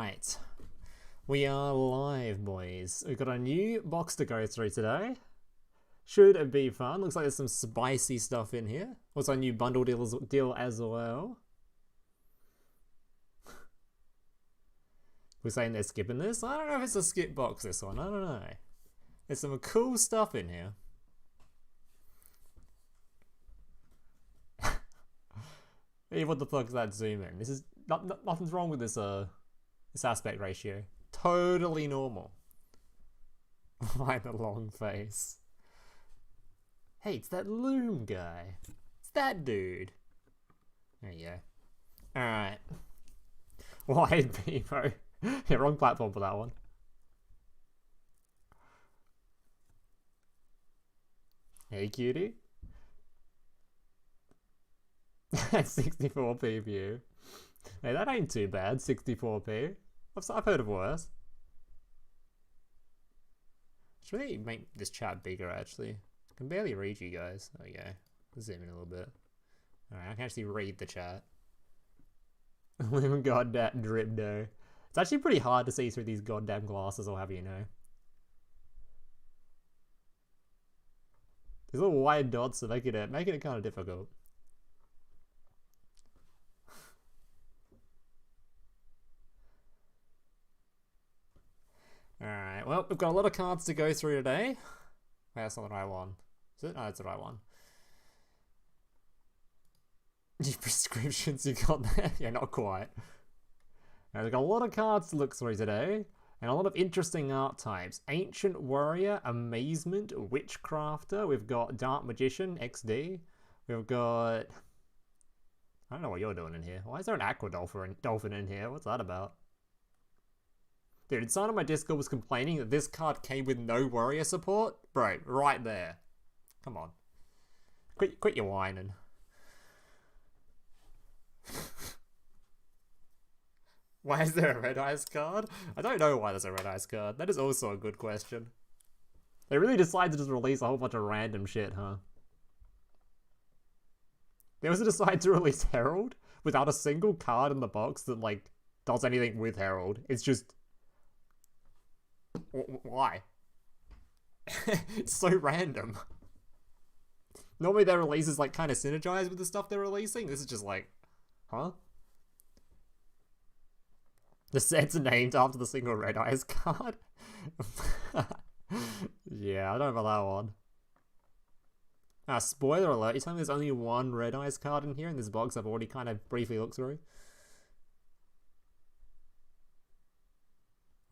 Alright, we are live, boys. We've got a new box to go through today. Should it be fun? Looks like there's some spicy stuff in here. Also a new bundle deal as well. We're saying they're skipping this? I don't know if it's a skip box, this one. I don't know. There's some cool stuff in here. Hey, what the fuck is that zoom in? This is nothing's wrong with this this aspect ratio. Totally normal. Why the long face? Hey, it's that Loom guy. It's that dude. There you go. Alright. Wide Bevo. Yeah, wrong platform for that one. Hey, cutie. 64p view. Hey, that ain't too bad, 64p. I've heard of worse. Should really make this chat bigger, actually. I can barely read you guys. There we go. Zoom in a little bit. Alright, I can actually read the chat. Goddamn drip though. It's actually pretty hard to see through these goddamn glasses, or have you know. These little wide dots are making it kind of difficult. Alright, well, we've got a lot of cards to go through today. Wait, that's not the right one. Is it? No, that's the right one. Any prescriptions you got there? Yeah, not quite. Now, we've got a lot of cards to look through today, and a lot of interesting archetypes. Ancient Warrior, Amazement, Witchcrafter. We've got Dark Magician, XD. We've got... I don't know what you're doing in here. Why is there an Aqua Dolphin in here? What's that about? Dude, someone on my Discord was complaining that this card came with no warrior support. Bro, right there. Come on. Quit your whining. Why is there a red eyes card? I don't know why there's a red eyes card. That is also a good question. They really decided to just release a whole bunch of random shit, huh? They also decided to release Herald without a single card in the box that, like, does anything with Herald. It's just... Why? It's so random. Normally their releases like kind of synergize with the stuff they're releasing. This is just like, huh? The set's named after the single red eyes card. Yeah, I don't know about that one. Spoiler alert, you're telling me there's only one red eyes card in here in this box I've already kind of briefly looked through?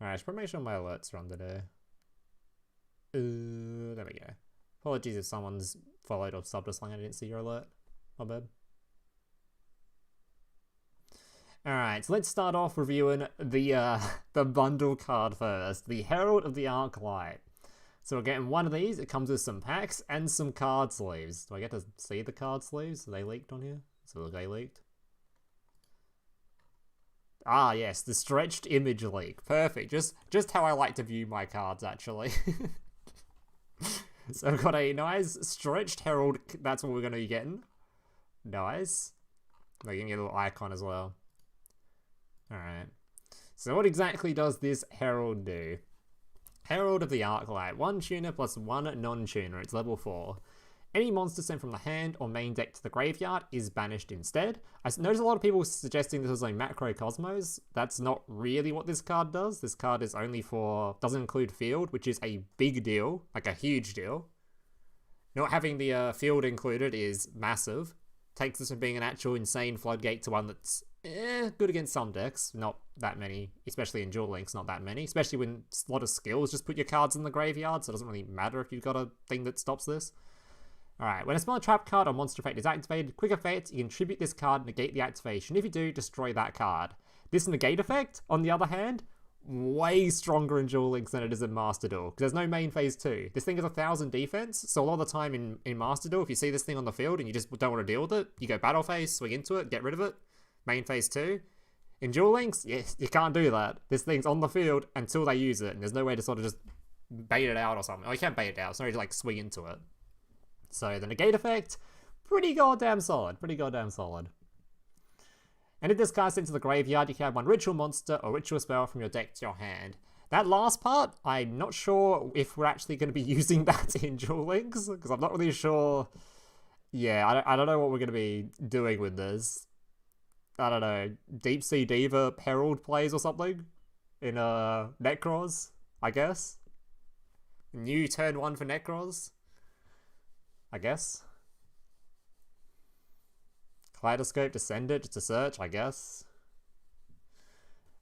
Alright, I should probably make sure my alerts are on today. There we go. Apologies if someone's followed or subbed us and I didn't see your alert. My bad. Alright, so let's start off reviewing the bundle card first. The Herald of the Archetype. So we're getting one of these. It comes with some packs and some card sleeves. Do I get to see the card sleeves? Are they leaked on here? So they leaked. Ah, yes, the stretched image leak. Perfect. Just how I like to view my cards, actually. So I've got a nice stretched Herald. That's what we're going to be getting. Nice. We're going to get a little icon as well. Alright. So what exactly does this Herald do? Herald of the Archetype. 1 tuner plus 1 non-tuner. It's level 4. Any monster sent from the hand or main deck to the graveyard is banished instead. I noticed a lot of people suggesting this was like Macro Cosmos. That's not really what this card does. This card is only for... doesn't include field, which is a big deal. Like a huge deal. Not having the field included is massive. Takes this from being an actual insane floodgate to one that's good against some decks. Not that many, especially in Duel Links, not that many. Especially when a lot of skills just put your cards in the graveyard, so it doesn't really matter if you've got a thing that stops this. Alright, when a spell trap card or monster effect is activated, quick effect, you can tribute this card, negate the activation. If you do, destroy that card. This negate effect, on the other hand, way stronger in Duel Links than it is in Master Duel, because there's no main phase 2. This thing is 1000 defense, so a lot of the time in Master Duel, if you see this thing on the field and you just don't want to deal with it, you go battle phase, swing into it, get rid of it, main phase 2. In Duel Links, yes, you can't do that. This thing's on the field until they use it, and there's no way to sort of just bait it out or something. Or you can't bait it out, it's no way to like swing into it. So the negate effect, pretty goddamn solid. Pretty goddamn solid. And if this card is sent to the graveyard, you can add one ritual monster or ritual spell from your deck to your hand. That last part, I'm not sure if we're actually going to be using that in Duel Links, because I'm not really sure. Yeah, I don't know what we're going to be doing with this. I don't know, Deep Sea Diva Herald plays or something in Necros, I guess. New turn 1 for Necros, I guess. Kaleidoscope to send it to search, I guess.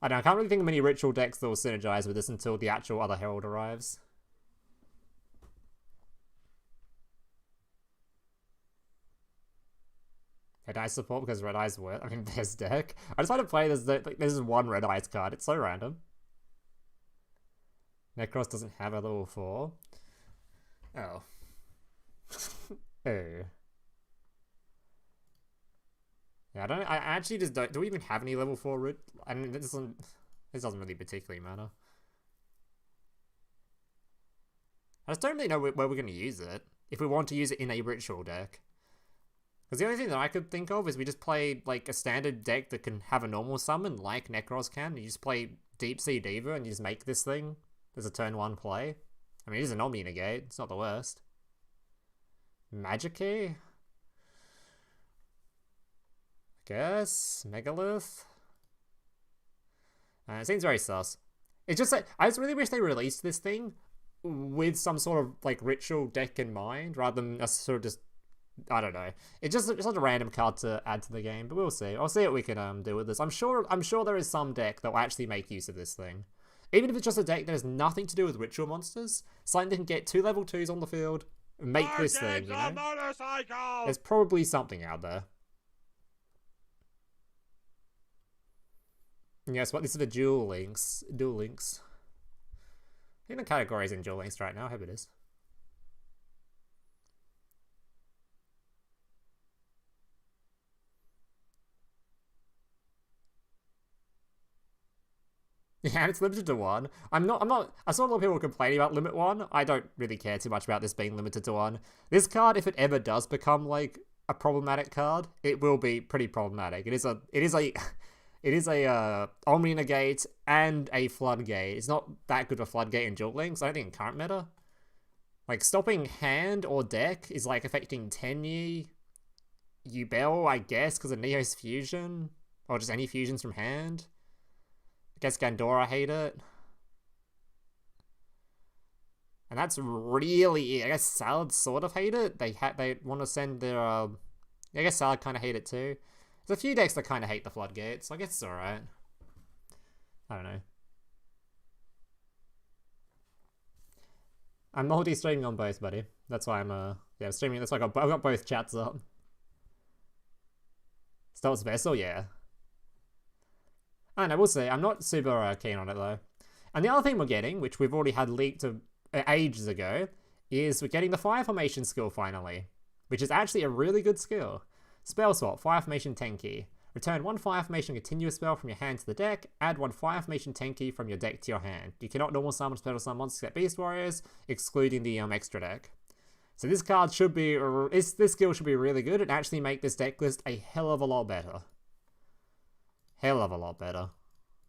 I don't know, I can't really think of many ritual decks that will synergize with this until the actual other Herald arrives. Red Eyes support because Red Eyes work. I mean, there's deck. I just want to play this. Like, there's one Red Eyes card. It's so random. Necros doesn't have a level 4. Oh. Oh. Yeah, I actually just don't. Do we even have any level 4 I mean, this doesn't really particularly matter. I just don't really know where we're going to use it. If we want to use it in a ritual deck. Because the only thing that I could think of is we just play like a standard deck that can have a normal summon like Necros can. You just play Deep Sea Diva and you just make this thing as a turn 1 play. I mean, it is an Omni Negate. It's not the worst. Magic Key? I guess. Megalith? It seems very sus. It's just like, I just really wish they released this thing with some sort of like ritual deck in mind rather than us sort of just, I don't know. It's just a random card to add to the game, but we'll see. I'll see what we can do with this. I'm sure there is some deck that will actually make use of this thing. Even if it's just a deck that has nothing to do with ritual monsters, something that can get 2 level 2s on the field, and make this thing, you know? There's probably something out there. And yes, what this is the Duel Links. Duel Links. I think the category is in Duel Links right now. I hope it is. Yeah, it's limited to 1. I saw a lot of people complaining about limit 1. I don't really care too much about this being limited to 1. This card, if it ever does become like a problematic card, it will be pretty problematic. It is a Omni Negate and a Floodgate. It's not that good of a Floodgate in Duel Links. I don't think in current meta. Like, stopping hand or deck is like affecting Tenyi, Yubel, I guess, because of Neo's fusion. Or just any fusions from hand. I guess Gandora hate it. And that's really it. I guess Salad sort of hate it. They want to send their I guess Salad kind of hate it too. There's a few decks that kind of hate the Floodgates, so I guess it's alright. I don't know. I'm multi-streaming on both, buddy. That's why I'm yeah, streaming. That's why I've got both chats up. Starts Vessel, yeah. I don't know, we'll see. I'm not super keen on it, though. And the other thing we're getting, which we've already had leaked ages ago, is we're getting the Fire Formation skill, finally. Which is actually a really good skill. Spell Swap, Fire Formation Tenki. Return 1 Fire Formation continuous spell from your hand to the deck. Add 1 Fire Formation Tenki from your deck to your hand. You cannot normal summon special summon monsters except Beast Warriors, excluding the extra deck. So this card should be... this skill should be really good and actually make this deck list a hell of a lot better. Hell of a lot better.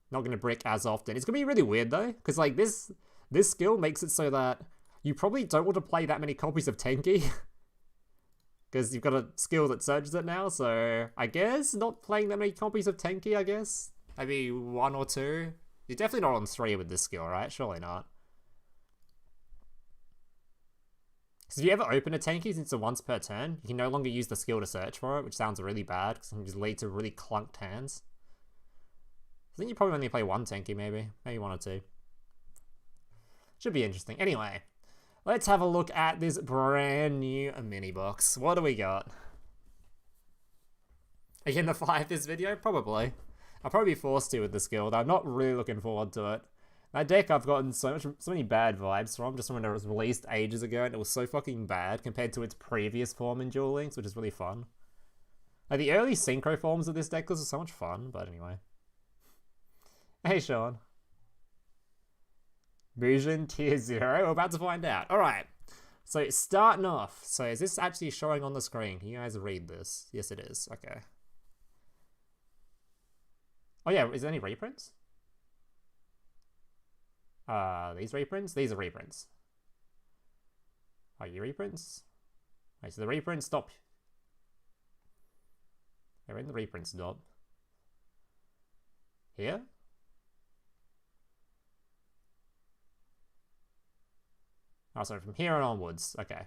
Not going to brick as often. It's going to be really weird though, because like this skill makes it so that you probably don't want to play that many copies of Tenki. Because you've got a skill that surges it now, so I guess not playing that many copies of Tenki, I guess. Maybe 1 or 2. You're definitely not on 3 with this skill, right? Surely not. So if you ever open a Tenki since it's a once per turn, you can no longer use the skill to search for it, which sounds really bad, because it can just lead to really clunked hands. I think you probably only play 1 Tenki, maybe 1 or 2. Should be interesting. Anyway, let's have a look at this brand new mini box. What do we got? Are you gonna fire this video? Probably. I'll probably be forced to with the skill, though I'm not really looking forward to it. That deck I've gotten so many bad vibes from, just when it was released ages ago, and it was so fucking bad compared to its previous form in Duel Links, which is really fun. Like, the early synchro forms of this deck was so much fun, but anyway. Hey, Sean. BUJIN tier 0? We're about to find out. Alright. So, starting off. So, is this actually showing on the screen? Can you guys read this? Yes, it is. Okay. Oh yeah, is there any reprints? These reprints? These are reprints. Are you reprints? Wait, so the reprints stop. They're in the reprints stop. Here? Oh, sorry, from here on onwards. Okay.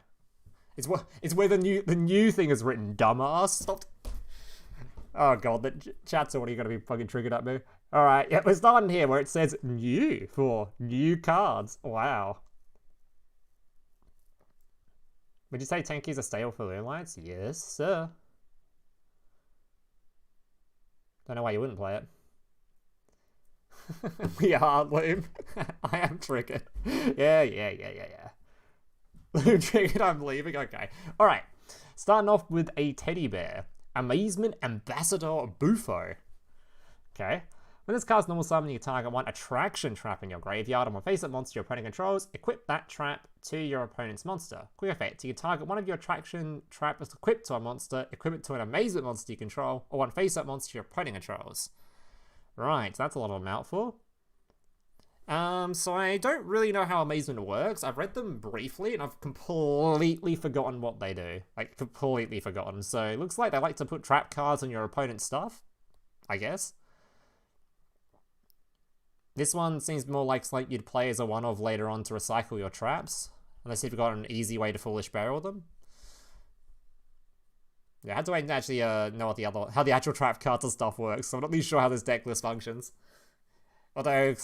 It's where the new thing is written, dumbass. Stop. Oh god, the chat's already gonna be fucking triggered at me. Alright, yeah, we're starting here where it says new for new cards. Wow. Would you say Tenki's a stale for Moonlights? Yes, sir. Don't know why you wouldn't play it. We are Loom. I am triggered. Yeah. Loom triggered, I'm leaving. Okay. Alright. Starting off with a teddy bear. Amazement Ambassador Bufo. Okay. When this card's normal summon, you target one attraction trap in your graveyard, and when face-up monster your opponent controls, equip that trap to your opponent's monster. Quick effect, you can target one of your attraction traps equipped to a monster, equip it to an amazement monster you control, or one face-up monster your opponent controls. Right, that's a lot of a mouthful. So I don't really know how amazement works. I've read them briefly, and I've completely forgotten what they do. Like, completely forgotten. So it looks like they like to put trap cards on your opponent's stuff, I guess. This one seems more like you'd play as a one-of later on to recycle your traps. Unless you've got an easy way to foolish barrel them. Yeah, I had to wait and actually know what how the actual trap cards and stuff works, so I'm not really sure how this deck list functions. Although,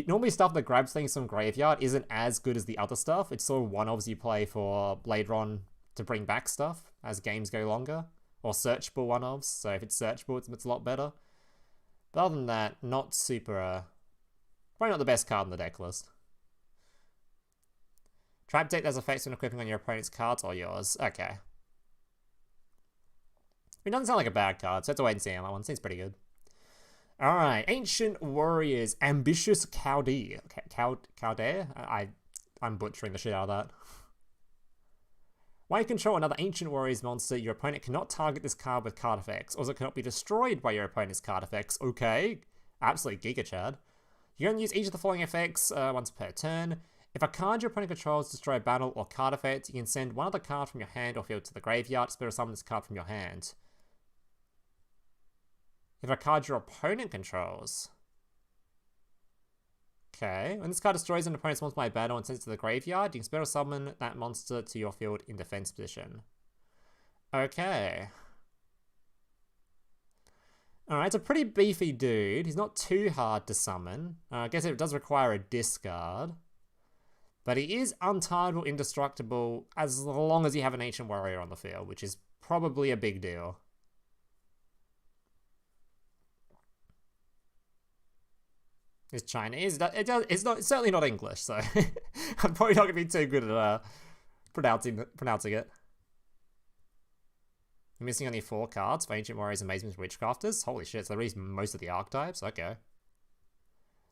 normally stuff that grabs things from graveyard isn't as good as the other stuff. It's sort of one-ofs you play for later on to bring back stuff as games go longer. Or searchable one-ofs, so if it's searchable, it's a lot better. But other than that, not super... probably not the best card in the deck list. Trap deck has effects when equipping on your opponent's cards or yours. Okay. It doesn't sound like a bad card, so let's wait and see on that one. Seems pretty good. Alright, Ancient Warriors, Ambitious Caldea. I'm butchering the shit out of that. While you control another Ancient Warriors monster, your opponent cannot target this card with card effects. Also cannot be destroyed by your opponent's card effects. Okay. Absolutely Giga Chad. You can use each of the following effects once per turn. If a card your opponent controls destroy a battle or card effect, you can send one other card from your hand or field to the graveyard, spirit summon this card from your hand. If a card your opponent controls... okay. When this card destroys an opponent's monster by battle and sends it to the graveyard, you can spirit summon that monster to your field in defense position. Okay. Alright, it's a pretty beefy dude. He's not too hard to summon. I guess it does require a discard. But he is untargetable, indestructible, as long as you have an Ancient Warrior on the field, which is probably a big deal. It's Chinese. It's certainly not English, so I'm probably not going to be too good at pronouncing it. You're missing only 4 cards for Ancient Warriors, Amazement, Witchcrafters. Holy shit, so they released most of the archetypes? Okay.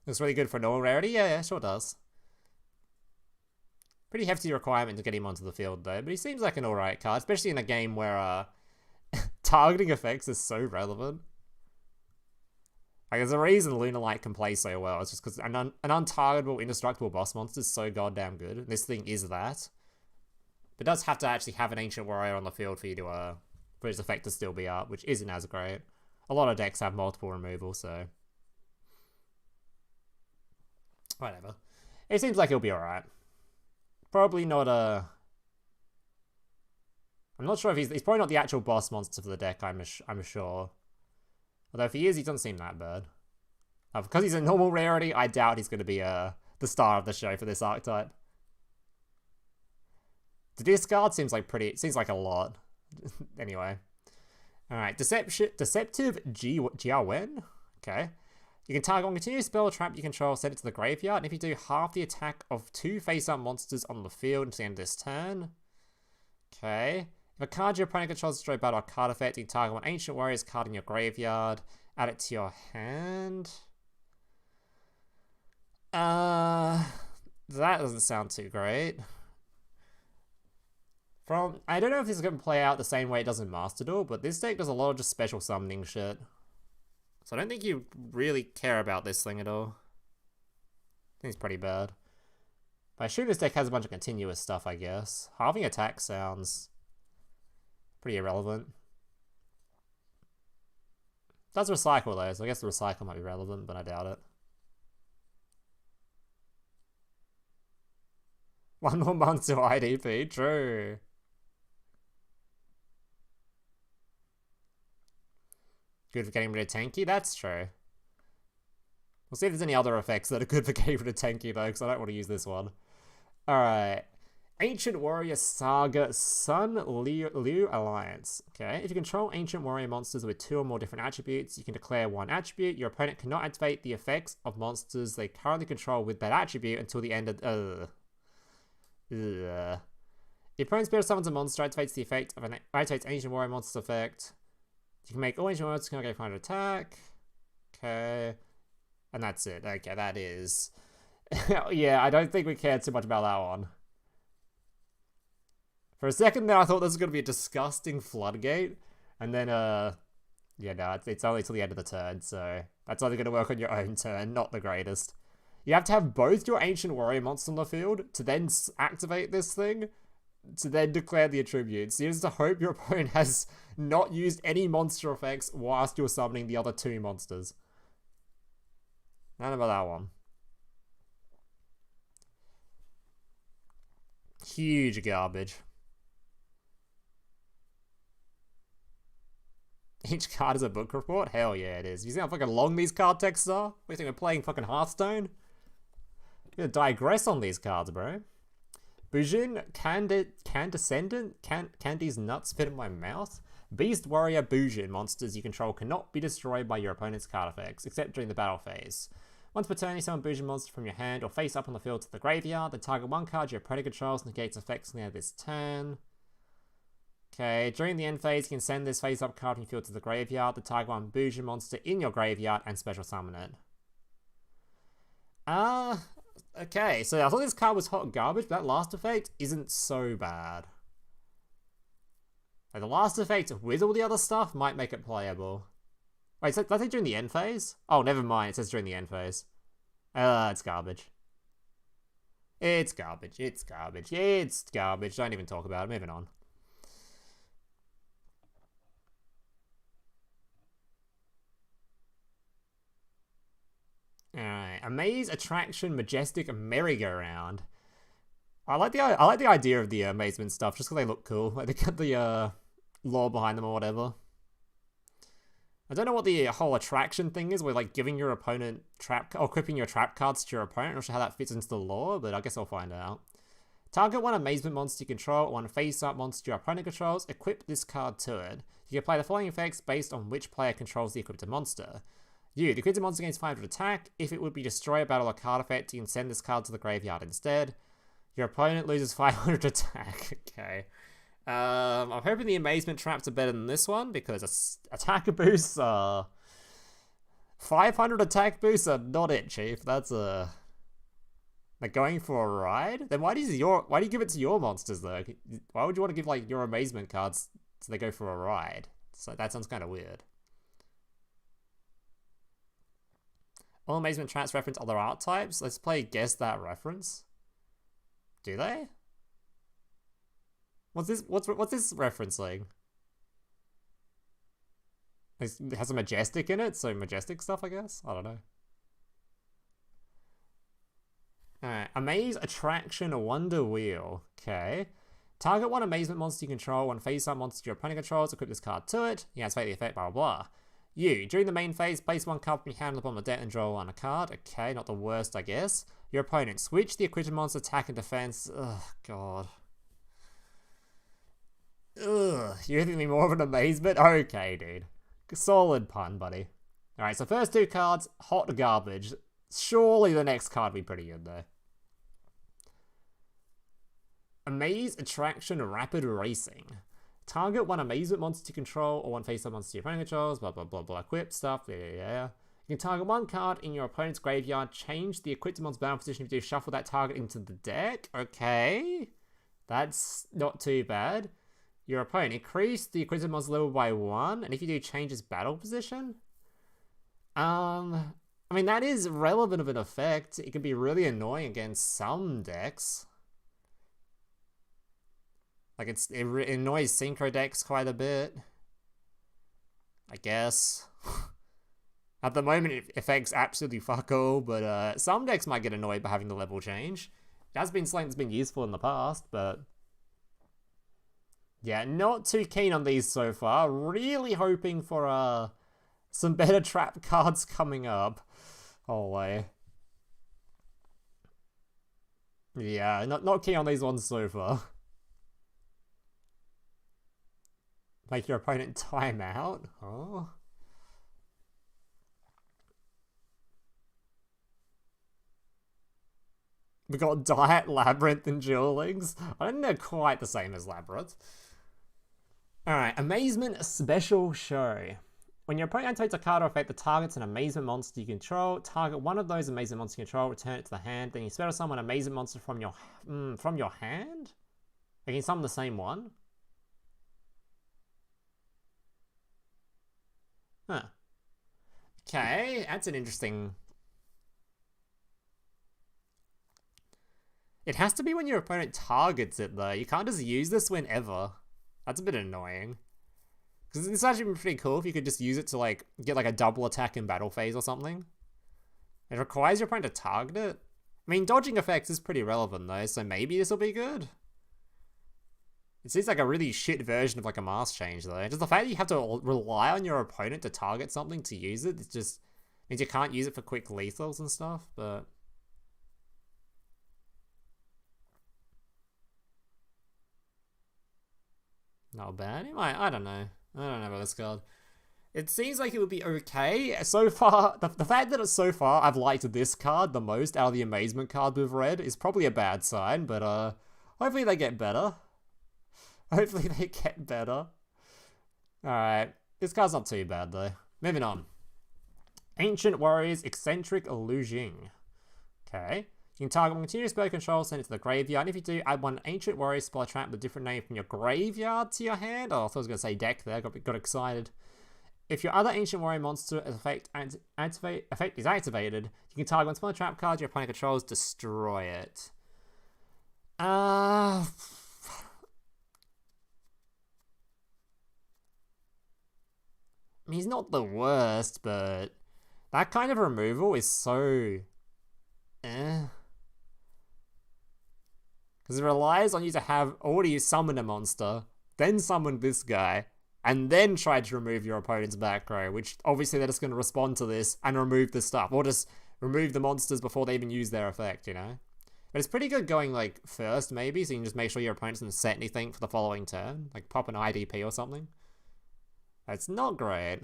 Looks really good for normal rarity? Yeah, sure does. Pretty hefty requirement to get him onto the field, though, but he seems like an alright card, especially in a game where targeting effects is so relevant. Like, there's a reason Lunar Light can play so well. It's just because an untargetable, indestructible boss monster is so goddamn good. This thing is that. But it does have to actually have an Ancient Warrior on the field for you to, for its effect to still be up, which isn't as great. A lot of decks have multiple removals, so... whatever. It seems like he'll be alright. Probably not a... I'm not sure if he's probably not the actual boss monster for the deck, I'm sure. Although if he is, he doesn't seem that bad. Because he's a normal rarity, I doubt he's going to be the star of the show for this archetype. The discard seems like a lot. Anyway. Alright, Deceptive Jiawen. Okay. You can target one continuous spell or trap you control, send it to the graveyard, and if you do, half the attack of 2 face-up monsters on the field until the end of this turn. Okay. If a card your opponent controls destroy battle or card effect, you can target one Ancient Warriors card in your graveyard, add it to your hand. That doesn't sound too great. I don't know if this is going to play out the same way it does in Master Duel, but this deck does a lot of just special summoning shit. So I don't think you really care about this thing at all. I think it's pretty bad. But I assume this deck has a bunch of continuous stuff, I guess. Halving attack sounds pretty irrelevant. It does recycle though, so I guess the recycle might be relevant, but I doubt it. One more month to IDP, true. Good for getting rid of tanky, that's true. We'll see if there's any other effects that are good for getting rid of tanky though, because I don't want to use this one. Alright. Ancient Warrior Saga Sun Liu Alliance. Okay, if you control Ancient Warrior monsters with 2 or more different attributes, you can declare 1 attribute. Your opponent cannot activate the effects of monsters they currently control with that attribute until the end of... Your opponent's spirit summons a monster, activates the effect of an Ancient Warrior monster effect. You can make all Ancient Warriors can go find an attack. Okay. And that's it. Okay, that is... yeah, I don't think we cared too much about that one. For a second there, I thought this was going to be a disgusting floodgate. And then, yeah, no, it's only till the end of the turn, so that's only going to work on your own turn, not the greatest. You have to have both your Ancient Warrior monsters on the field to then activate this thing, to then declare the attributes. You just have to hope your opponent has not used any monster effects whilst you're summoning the other 2 monsters. None about that one. Huge garbage. Each card is a book report? Hell yeah, it is. You see how fucking long these card texts are? What do you think, we're playing fucking Hearthstone? You're gonna digress on these cards, bro. BUJIN, Candy's nuts fit in my mouth. Beast Warrior BUJIN monsters you control cannot be destroyed by your opponent's card effects, except during the battle phase. Once per turn, you summon BUJIN monster from your hand or face up on the field to the graveyard. Then target 1 card your opponent controls negates effects near this turn. Okay, during the end phase, you can send this face up card from your field to the graveyard. The target 1 BUJIN monster in your graveyard and special summon it. Okay, so I thought this card was hot garbage, but that last effect isn't so bad. Like, the last effect with all the other stuff might make it playable. Wait, did I say during the end phase? Oh, never mind, it says during the end phase. It's garbage. It's garbage, it's garbage, it's garbage. Don't even talk about it, moving on. Alright, Amaze Attraction Majestic Merry-Go-Round. I like the idea of the amazement stuff just because they look cool. Like, they got the lore behind them or whatever. I don't know what the whole attraction thing is, where like giving your opponent trap or equipping your trap cards to your opponent. I'm not sure how that fits into the lore, but I guess I'll find out. Target 1 amazement monster you control, 1 face-up monster your opponent controls. Equip this card to it. You can apply the following effects based on which player controls the equipped monster. The equipped monster gains 500 attack. If it would be destroy a battle or card effect, you can send this card to the graveyard instead. Your opponent loses 500 attack. Okay. I'm hoping the amazement traps are better than this one, because attack boosts are... 500 attack boosts are not it, Chief. That's a... Like, going for a ride? Then why do you give it to your monsters, though? Why would you want to give, like, your amazement cards so they go for a ride? So that sounds kind of weird. All amazement traps reference other archetypes. Let's play guess that reference. Do they? What's this referencing? It has a majestic in it, so majestic stuff, I guess? I don't know. Alright, Amaze Attraction Wonder Wheel. Okay. Target 1 amazement monster you control, 1 face-up monster your opponent controls, equip this card to it. You activate the effect, blah blah blah. During the main phase, place 1 card from your hand on the bottom of the deck and draw 1 card. Okay, not the worst, I guess. Your opponent, switch the equipped monster attack and defense. Ugh, god. Ugh, you're giving me more of an amazement? Okay, dude. Solid pun, buddy. Alright, so first 2 cards, hot garbage. Surely the next card will be pretty good, though. Amaze Attraction Rapid Racing. Target 1 amazement monster to control or 1 face-up monster your opponent controls, blah blah blah blah, equip stuff, yeah. You can target 1 card in your opponent's graveyard, change the equipped monster's battle position if you do, shuffle that target into the deck. Okay. That's not too bad. Your opponent, increase the equipped monster's level by 1, and if you do, change its battle position. I mean, that is relevant of an effect. It can be really annoying against some decks. Like, it annoys synchro decks quite a bit, I guess. At the moment, it affects absolutely fuck all, but some decks might get annoyed by having the level change. It has been something that's been useful in the past, but yeah, not too keen on these so far. Really hoping for some better trap cards coming up. Holy. Yeah, not keen on these ones so far. Make your opponent time out? Oh. We got Diet, Labyrinth, and Duelings. I don't think they're quite the same as Labyrinth. Alright, Amazement Special Show. When your opponent activates a card or effect that targets an Amazement monster you control, target one of those Amazement monsters you control, return it to the hand, then you special summon an Amazement monster from your hand? You can summon the same one? Huh. Okay, that's an interesting... It has to be when your opponent targets it, though. You can't just use this whenever. That's a bit annoying. Because it's actually been pretty cool if you could just use it to, like, get, like, a double attack in battle phase or something. It requires your opponent to target it. I mean, dodging effects is pretty relevant, though, so maybe this will be good. It seems like a really shit version of, like, a mask change, though. Just the fact that you have to rely on your opponent to target something to use it, it just means you can't use it for quick lethals and stuff, but... Not bad. I don't know. I don't know about this card. It seems like it would be okay. So far, the fact that it's so far I've liked this card the most out of the Amazement card we've read is probably a bad sign, but hopefully they get better. Hopefully they get better. Alright. This card's not too bad though. Moving on. Ancient Warriors Eccentric Illusion. Okay. You can target one continuous spell control, send it to the graveyard. If you do, add one Ancient Warrior spell trap with a different name from your graveyard to your hand. Oh, I thought I was going to say deck there, got excited. If your other Ancient Warrior monster effect is activated, you can target one spell trap card your opponent controls, destroy it. I mean, he's not the worst, but that kind of removal is so... Because it relies on you to have already summoned a monster, then summon this guy, and then try to remove your opponent's back row, which obviously they're just going to respond to this and remove the stuff, or just remove the monsters before they even use their effect, you know? But it's pretty good going, like, first, maybe, so you can just make sure your opponent doesn't set anything for the following turn, like pop an IDP or something. It's not great.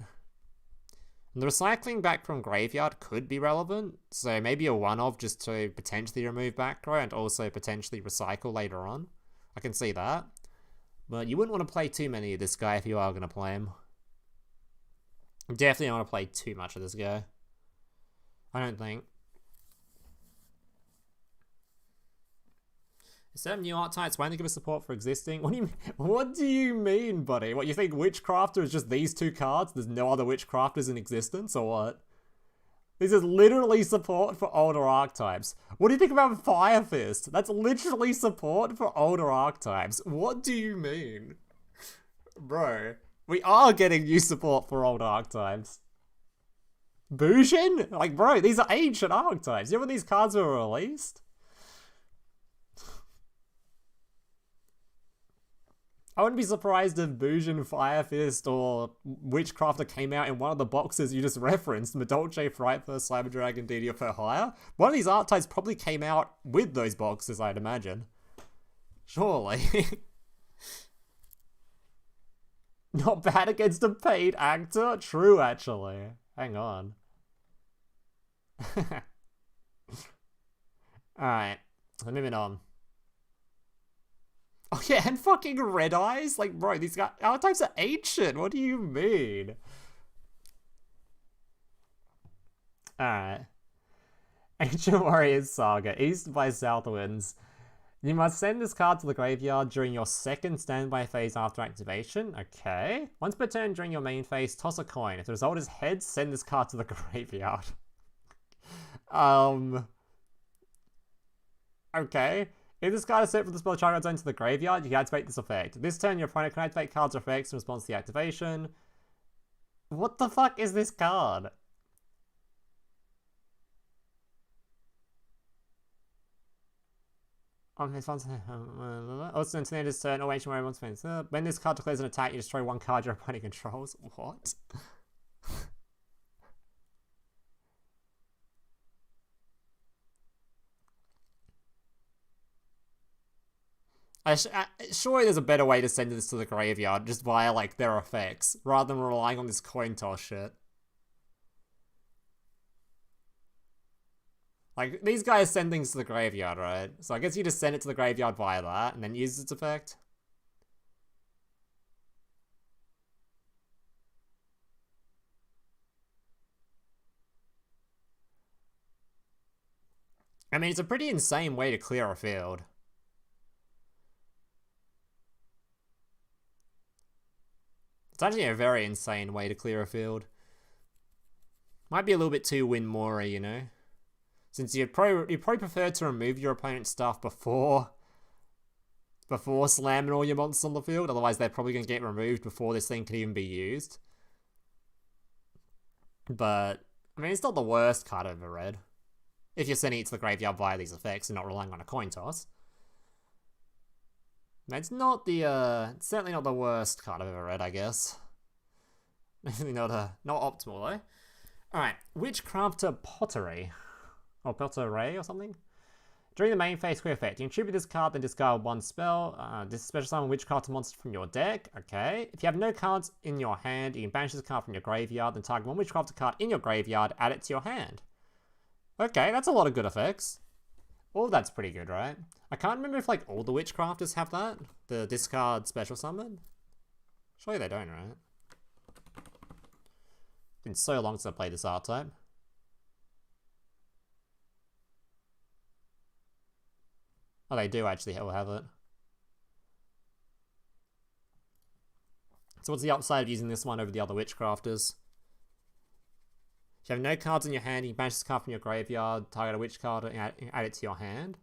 And the recycling back from graveyard could be relevant, so maybe a one-off just to potentially remove back row and also potentially recycle later on. I can see that. But you wouldn't want to play too many of this guy if you are going to play him. You definitely don't want to play too much of this guy. I don't think. Instead of new archetypes, why don't they give us support for existing? What do you mean, buddy? What, you think Witchcrafter is just these two cards? There's no other Witchcrafters in existence, or what? This is literally support for older archetypes. What do you think about Fire Fist? That's literally support for older archetypes. What do you mean? Bro, we are getting new support for older archetypes. BUJIN? Like, bro, these are ancient archetypes. You know when these cards were released? I wouldn't be surprised if BUJIN, Fire Fist, or Witchcrafter came out in one of the boxes you just referenced, Madolche, Frightfur, Cyber Dragon, DD for Hire. One of these archetypes probably came out with those boxes, I'd imagine. Surely. Not bad against a paid actor? True, actually. Hang on. Alright, so moving on. Oh yeah, and fucking Red Eyes? Like, bro, these guys, archetypes are ancient. What do you mean? Alright. Ancient Warriors Saga, East by South Winds. You must send this card to the graveyard during your second standby phase after activation. Okay. Once per turn during your main phase, toss a coin. If the result is heads, send this card to the graveyard. Okay. If this card is set from the spell Child's Zone to the graveyard, you can activate this effect. This turn, your opponent can activate cards or effects in response to the activation. What the fuck is this card? Also, until the end of this turn, or ancient once spends. When this card declares an attack, you destroy one card your opponent controls. What? Surely there's a better way to send this to the graveyard, just via, like, their effects, rather than relying on this coin toss shit. Like, these guys send things to the graveyard, right? So I guess you just send it to the graveyard via that, and then use its effect. I mean, it's a pretty insane way to clear a field. It's actually a very insane way to clear a field. Might be a little bit too Win More, you know? Since you'd probably prefer to remove your opponent's stuff before slamming all your monsters on the field. Otherwise, they're probably going to get removed before this thing can even be used. But, I mean, it's not the worst card I've ever read. If you're sending it to the graveyard via these effects and not relying on a coin toss. It's not the, it's certainly not the worst card I've ever read, I guess. Definitely not optimal, though. Alright, Witchcrafter Pottery. Or Pottery or something? During the main phase quick effect, you contribute this card, then discard one spell. This special summon Witchcrafter monster from your deck. Okay. If you have no cards in your hand, you can banish this card from your graveyard, then target one Witchcrafter card in your graveyard, add it to your hand. Okay, that's a lot of good effects. All that's pretty good, right? I can't remember if, like, all the Witchcrafters have that. The discard special summon. Surely they don't, right? It's been so long since I played this archetype. Oh, they do actually have it. So what's the upside of using this one over the other Witchcrafters? If you have no cards in your hand, you can banish this card from your graveyard, target a witch card, and add it to your hand.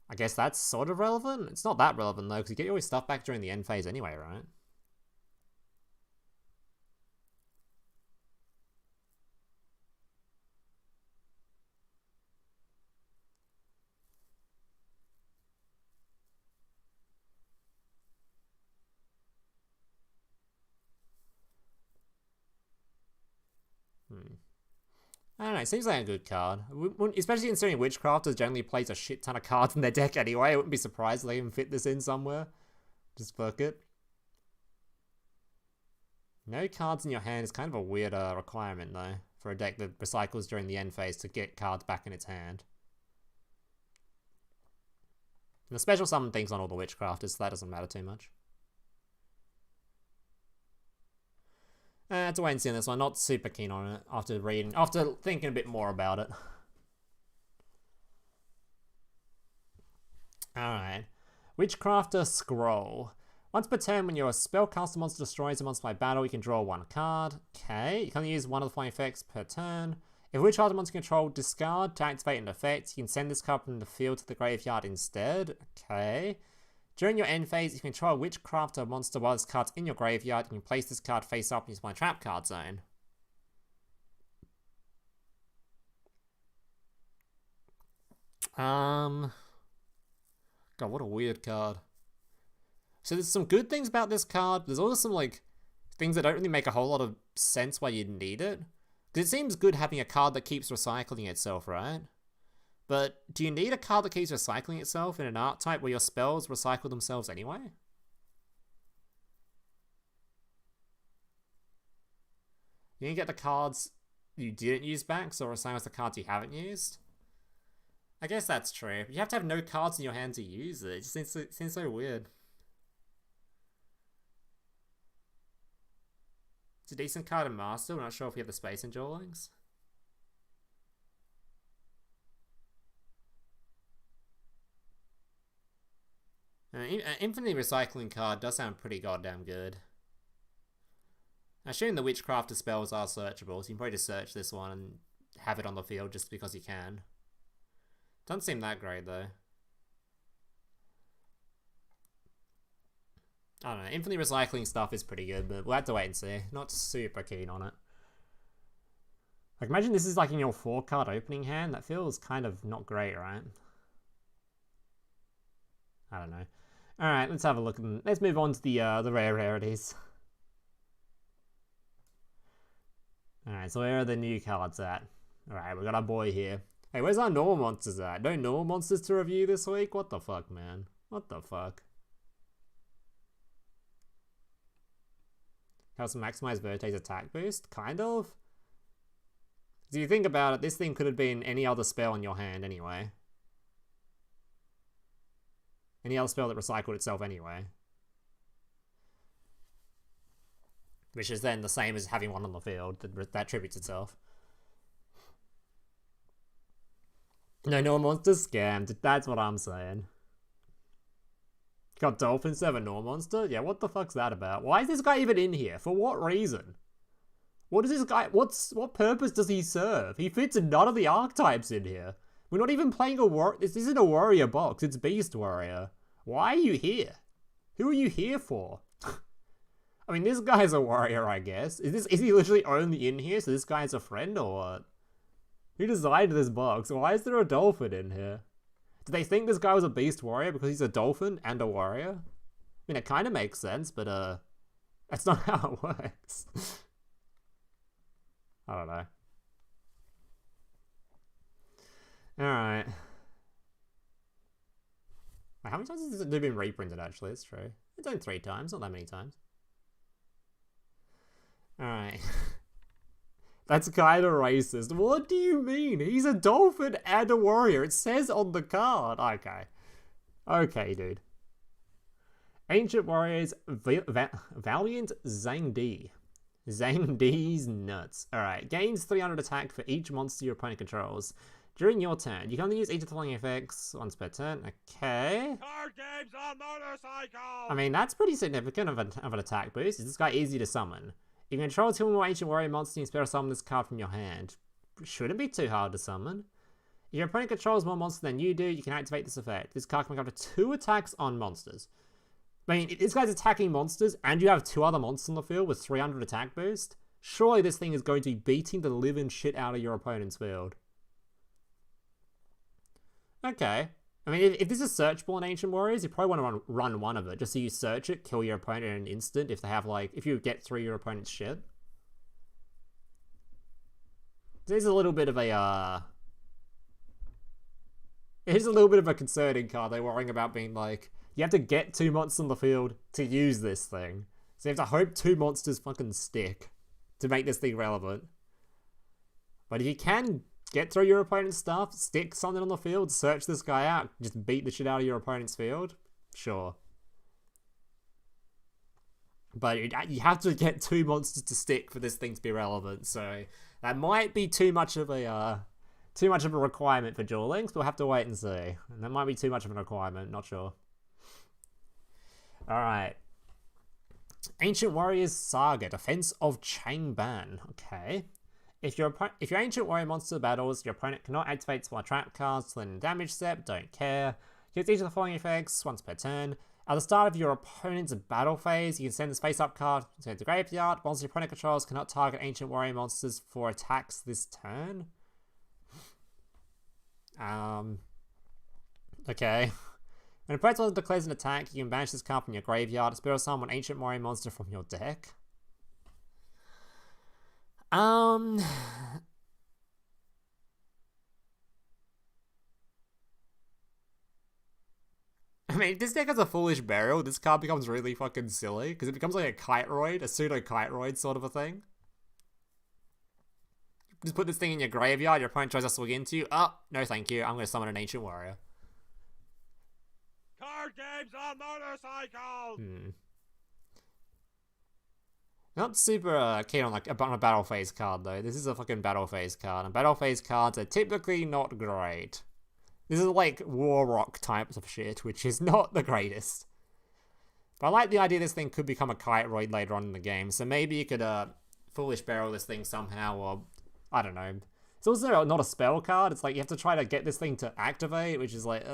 I guess that's sort of relevant. It's not that relevant, though, because you get your stuff back during the end phase anyway, right? I don't know, it seems like a good card. Especially considering Witchcrafters generally plays a shit ton of cards in their deck anyway. I wouldn't be surprised if they even fit this in somewhere. Just fuck it. No cards in your hand is kind of a weird requirement, though, for a deck that recycles during the end phase to get cards back in its hand. And the special summon thing's on all the Witchcrafters, so that doesn't matter too much. Have to wait and see on this one. Not super keen on it after thinking a bit more about it. Alright. Witchcrafter Scroll. Once per turn, when your spellcaster monster destroys a monster by battle, you can draw one card. Okay. You can only use one of the following effects per turn. If a Witchcrafter monster control discard to activate an effect, you can send this card from the field to the graveyard instead. Okay. During your end phase, if you control a Witchcrafter monster while this card's in your graveyard, you can place this card face up and use my trap card zone. God, what a weird card. So there's some good things about this card, but there's also some, like, things that don't really make a whole lot of sense why you'd need it. Because it seems good having a card that keeps recycling itself, right? But do you need a card that keeps recycling itself in an archetype where your spells recycle themselves anyway? You can get the cards you didn't use back, so recycle the cards you haven't used. I guess that's true. You have to have no cards in your hand to use it. It just seems so weird. It's a decent card in Master. We're not sure if we have the space in Duel Links. Infinitely Recycling card does sound pretty goddamn good. I assume the Witchcrafter spells are searchable, so you can probably just search this one and have it on the field just because you can. Doesn't seem that great though. I don't know, Infinitely Recycling stuff is pretty good, but we'll have to wait and see. Not super keen on it. Like, imagine this is like in your 4-card opening hand. That feels kind of not great, right? I don't know. Alright, let's have a look. Let's move on to the rare rarities. Alright, so where are the new cards at? Alright, we got our boy here. Hey, where's our normal monsters at? No normal monsters to review this week? What the fuck, man? What the fuck? Helps maximize Verte's attack boost? Kind of? If you think about it, this thing could have been any other spell in your hand anyway. Any other spell that recycled itself anyway. Which is then the same as having one on the field that tributes itself. No monsters scammed. That's what I'm saying. Got Dolphin instead of a normal monster? Yeah, what the fuck's that about? Why is this guy even in here? For what reason? What is this guy? What purpose does he serve? He fits none of the archetypes in here. We're not even playing a war. This isn't a warrior box. It's Beast Warrior. Why are you here? Who are you here for? I mean, this guy's a warrior, I guess. Is he literally only in here so this guy's a friend or what? Who designed this box? Why is there a dolphin in here? Do they think this guy was a beast warrior because he's a dolphin and a warrior? I mean, it kind of makes sense, but that's not how it works. I don't know. Alright. How many times has it been reprinted, actually? It's true. It's only 3 times, not that many times. Alright. That's kind of racist. What do you mean? He's a dolphin and a warrior. It says on the card. Okay. Okay, dude. Ancient Warriors, Valiant Zhang Di. Zhang Di's nuts. Alright. Gains 300 attack for each monster your opponent controls. During your turn, you can only use each of the following effects once per turn. Okay. Card games on motorcycle! I mean, that's pretty significant of an attack boost. Is this guy easy to summon? You can control 2 or more Ancient Warrior monsters and special summon this card from your hand. Shouldn't be too hard to summon. If your opponent controls more monsters than you do, you can activate this effect. This card can make up to 2 attacks on monsters. I mean, if this guy's attacking monsters and you have 2 other monsters on the field with 300 attack boost, surely this thing is going to be beating the living shit out of your opponent's field. Okay. I mean, if this is searchable in Ancient Warriors, you probably want to run one of it, just so you search it, kill your opponent in an instant if they have, like, if you get through your opponent's shit. There's a little bit of a, Here's a little bit of a concerning card. They're worrying about being like, you have to get 2 monsters on the field to use this thing. So you have to hope 2 monsters fucking stick to make this thing relevant. But if you can get through your opponent's stuff, stick something on the field, search this guy out, just beat the shit out of your opponent's field, sure. But you have to get 2 monsters to stick for this thing to be relevant, so that might be too much of a requirement for Duel Links, but we'll have to wait and see. And that might be too much of a requirement, not sure. Alright. Ancient Warriors Saga, Defense of Changban. Okay. If your Ancient Warrior monster battles, your opponent cannot activate small trap cards to lend damage step, don't care. Use each of the following effects once per turn. At the start of your opponent's battle phase, you can send this face-up card to the graveyard. Once your opponent controls cannot target Ancient Warrior monsters for attacks this turn. Okay. When a opponent declares an attack, you can banish this card from your graveyard. Spirit summon an Ancient Warrior monster from your deck. I mean, if this deck has a Foolish Burial, this card becomes really fucking silly, because it becomes like a Kiteroid, a pseudo-Kiteroid sort of a thing. Just put this thing in your graveyard, your opponent tries to swing into you. Oh, no thank you, I'm going to summon an Ancient Warrior. Card games on motorcycle! Not super keen on like a battle phase card though. This is a fucking battle phase card, and battle phase cards are typically not great. This is like War Rock types of shit, which is not the greatest. But I like the idea this thing could become a kite roid later on in the game, so maybe you could Foolish Barrel this thing somehow, or I don't know. It's also not a spell card, it's like you have to try to get this thing to activate, which is like,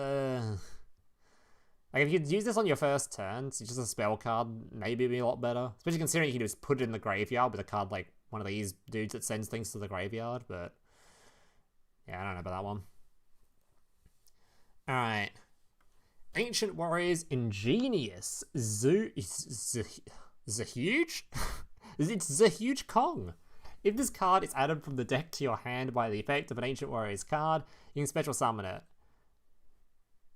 Like, if you could use this on your first turn, it's just a spell card, maybe it'd be a lot better. Especially considering you can just put it in the graveyard with a card like one of these dudes that sends things to the graveyard, but yeah, I don't know about that one. Alright. Ancient Warriors Ingenious. The Huge? It's the Huge Kong. If this card is added from the deck to your hand by the effect of an Ancient Warriors card, you can special summon it.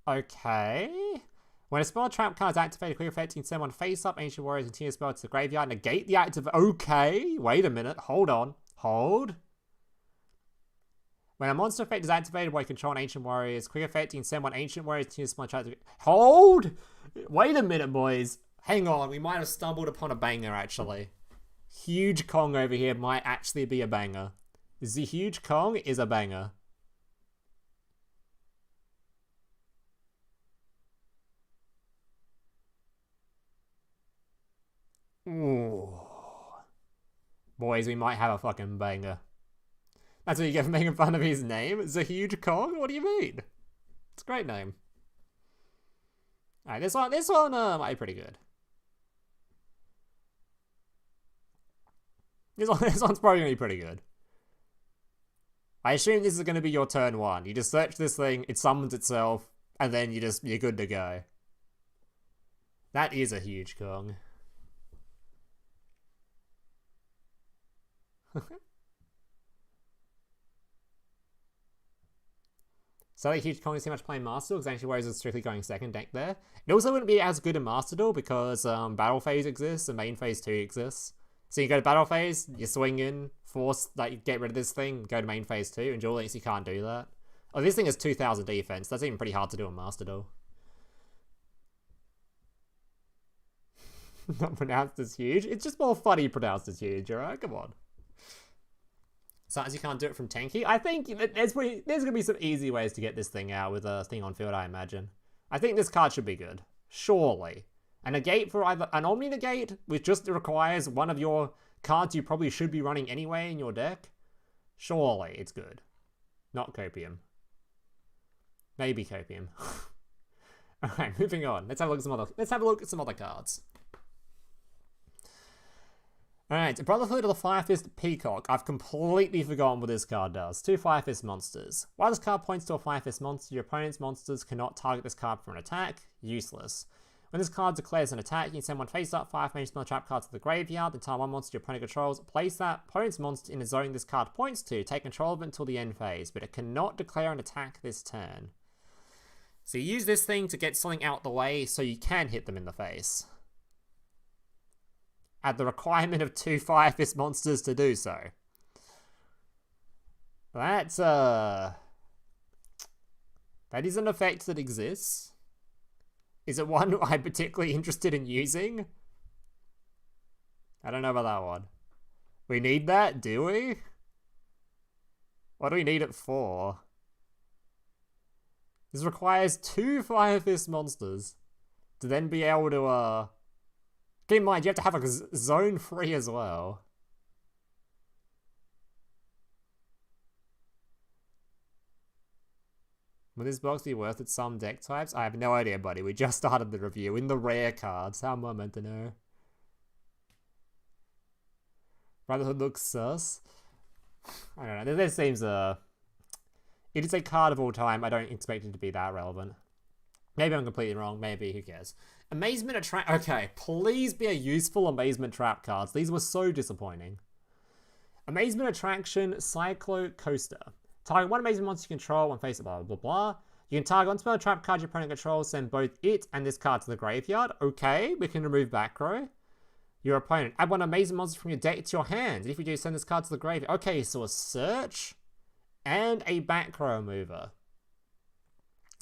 Okay. When a spell trap card is activated, quick effect, you can send one face up, Ancient Warriors continue spell to the graveyard, negate the active. Okay, wait a minute, hold on. Hold. When a monster effect is activated while you control an Ancient Warriors, quick effect, you can send one Ancient Warriors continue spell trap to. Hold! Wait a minute, boys. Hang on, we might have stumbled upon a banger actually. Huge Kong over here might actually be a banger. The Huge Kong is a banger. Ooh. Boys, we might have a fucking banger. That's what you get for making fun of his name? It's a Huge Kong? What do you mean? It's a great name. Alright, this one might be pretty good. This one's probably gonna be pretty good. I assume this is gonna be your turn one. You just search this thing, it summons itself, and then you're good to go. That is a Huge Kong. So like Huge Kong is too much playing Master Duel because Ancient Warriors is strictly going second deck there. It also wouldn't be as good in Master Duel because Battle Phase exists and Main Phase 2 exists. So you go to Battle Phase, you swing in, force, like, get rid of this thing, go to Main Phase 2, and Duel Links you can't do that. Oh, this thing has 2,000 defense. That's even pretty hard to do in Master Duel. Not pronounced as huge. It's just more funny pronounced as huge, alright? Come on. So as you can't do it from Tanky, I think there's going to be some easy ways to get this thing out with a thing on field, I imagine. I think this card should be good. Surely. A negate for either an Omni Negate, which just requires one of your cards you probably should be running anyway in your deck. Surely it's good. Not Copium. Maybe Copium. Alright, moving on. Let's have a look at some other cards. Alright, Brotherhood of the Fire Fist Peacock. I've completely forgotten what this card does. 2 Fire Fist monsters. While this card points to a Fire Fist monster, your opponent's monsters cannot target this card for an attack. Useless. When this card declares an attack, you can send one face up 5 major spell trap cards to the graveyard. The time one monster your opponent controls, place that opponent's monster in a zone this card points to. Take control of it until the end phase, but it cannot declare an attack this turn. So you use this thing to get something out the way so you can hit them in the face. At the requirement of 2 Fire Fist monsters to do so. That's, that is an effect that exists. Is it one I'm particularly interested in using? I don't know about that one. We need that, do we? What do we need it for? This requires 2 Fire Fist monsters to then be able to, keep in mind, you have to have a zone free as well. Will this box be worth it some deck types? I have no idea, buddy. We just started the review. In the rare cards. How am I meant to know? Brotherhood looks sus. I don't know. This seems, it is a card of all time. I don't expect it to be that relevant. Maybe I'm completely wrong. Maybe. Who cares? Amazement Attract. Okay, please be a useful Amazement Trap cards. These were so disappointing. Amazement Attraction, Cyclo Coaster. Target one Amazement monster you control, one face, blah, blah, blah. You can target one spell trap card your opponent controls, send both it and this card to the graveyard. Okay, we can remove back row. Your opponent. Add one Amazement monster from your deck to your hand. If you do, send this card to the graveyard. Okay, so a search and a back row mover.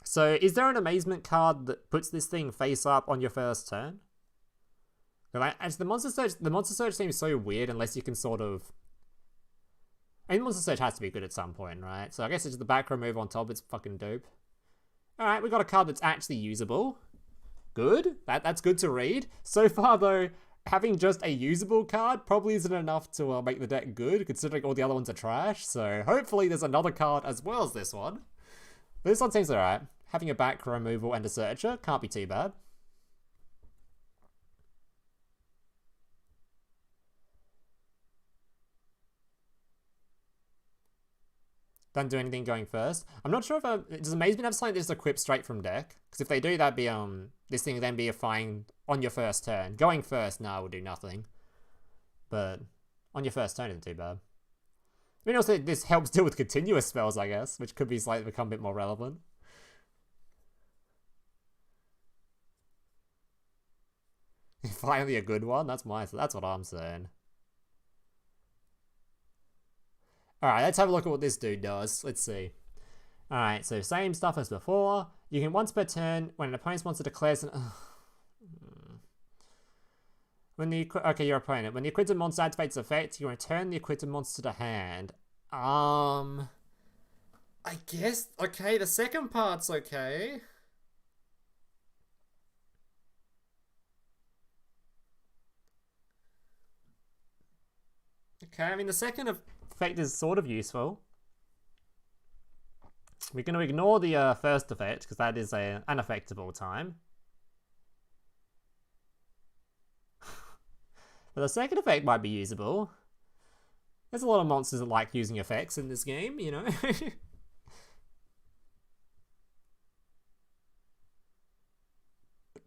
So, is there an Amazement card that puts this thing face up on your first turn? As the Monster Search seems so weird unless you can sort of... I mean, Monster Search has to be good at some point, right? So I guess it's the back row move on top, it's fucking dope. Alright, we got a card that's actually usable. good. That's good to read. So far, though, having just a usable card probably isn't enough to make the deck good, considering all the other ones are trash. So hopefully there's another card as well as this one. But this one seems alright. Having a back removal and a searcher can't be too bad. Don't do anything going first. I'm not sure if does Amazement have something that's equipped straight from deck? Because if they do, that'd be this thing would then be a fine on your first turn. Going first, nah, will do nothing. But on your first turn isn't too bad. I mean, also this helps deal with continuous spells, I guess, which could be slightly become a bit more relevant. Finally a good one. That's what I'm saying. Alright, let's have a look at what this dude does. Let's see. Alright, so same stuff as before. You can once per turn, when an opponent's monster declares an... Okay, your opponent. When the equipped monster activates effect, you return the equipped monster to hand. I guess... Okay, the second part's okay. Okay, I mean, the second effect is sort of useful. We're going to ignore the first effect, because that is an effect of all time. But the second effect might be usable. There's a lot of monsters that like using effects in this game, you know?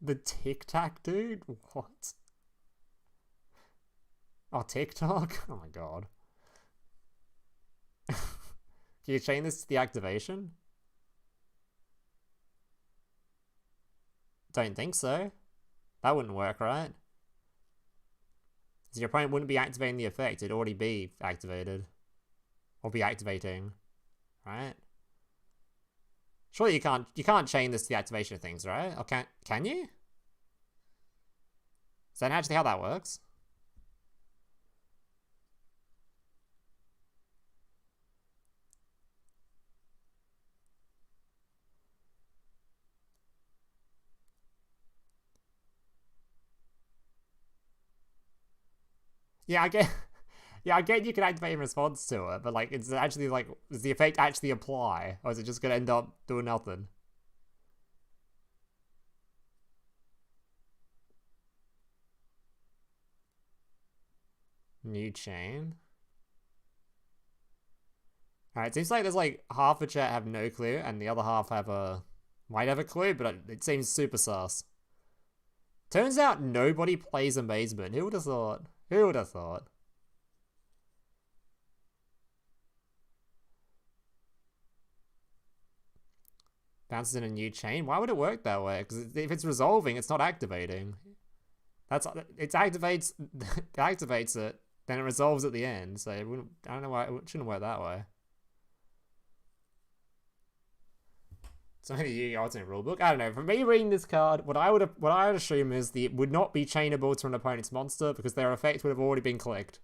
The Tic Tac dude? What? Oh, TikTok? Oh my god. Can you chain this to the activation? Don't think so. That wouldn't work, right? So your opponent wouldn't be activating the effect, it'd already be activated. Or be activating. Right? Surely you can't chain this to the activation of things, right? Or can you? Is that actually how that works? Yeah, I get you can activate in response to it, but like it's actually like, does the effect actually apply? Or is it just gonna end up doing nothing? New chain. Alright, it seems like there's like half the chat have no clue and the other half might have a clue, but it seems super sus. Turns out nobody plays Amazement. Who would have thought? Who would have thought? Bounces in a new chain? Why would it work that way? Because if it's resolving, it's not activating. It activates it activates it, then it resolves at the end. So it wouldn't, I don't know why it shouldn't work that way. So maybe you alternate rulebook. I don't know. For me reading this card, what I would assume is it would not be chainable to an opponent's monster because their effect would have already been clicked.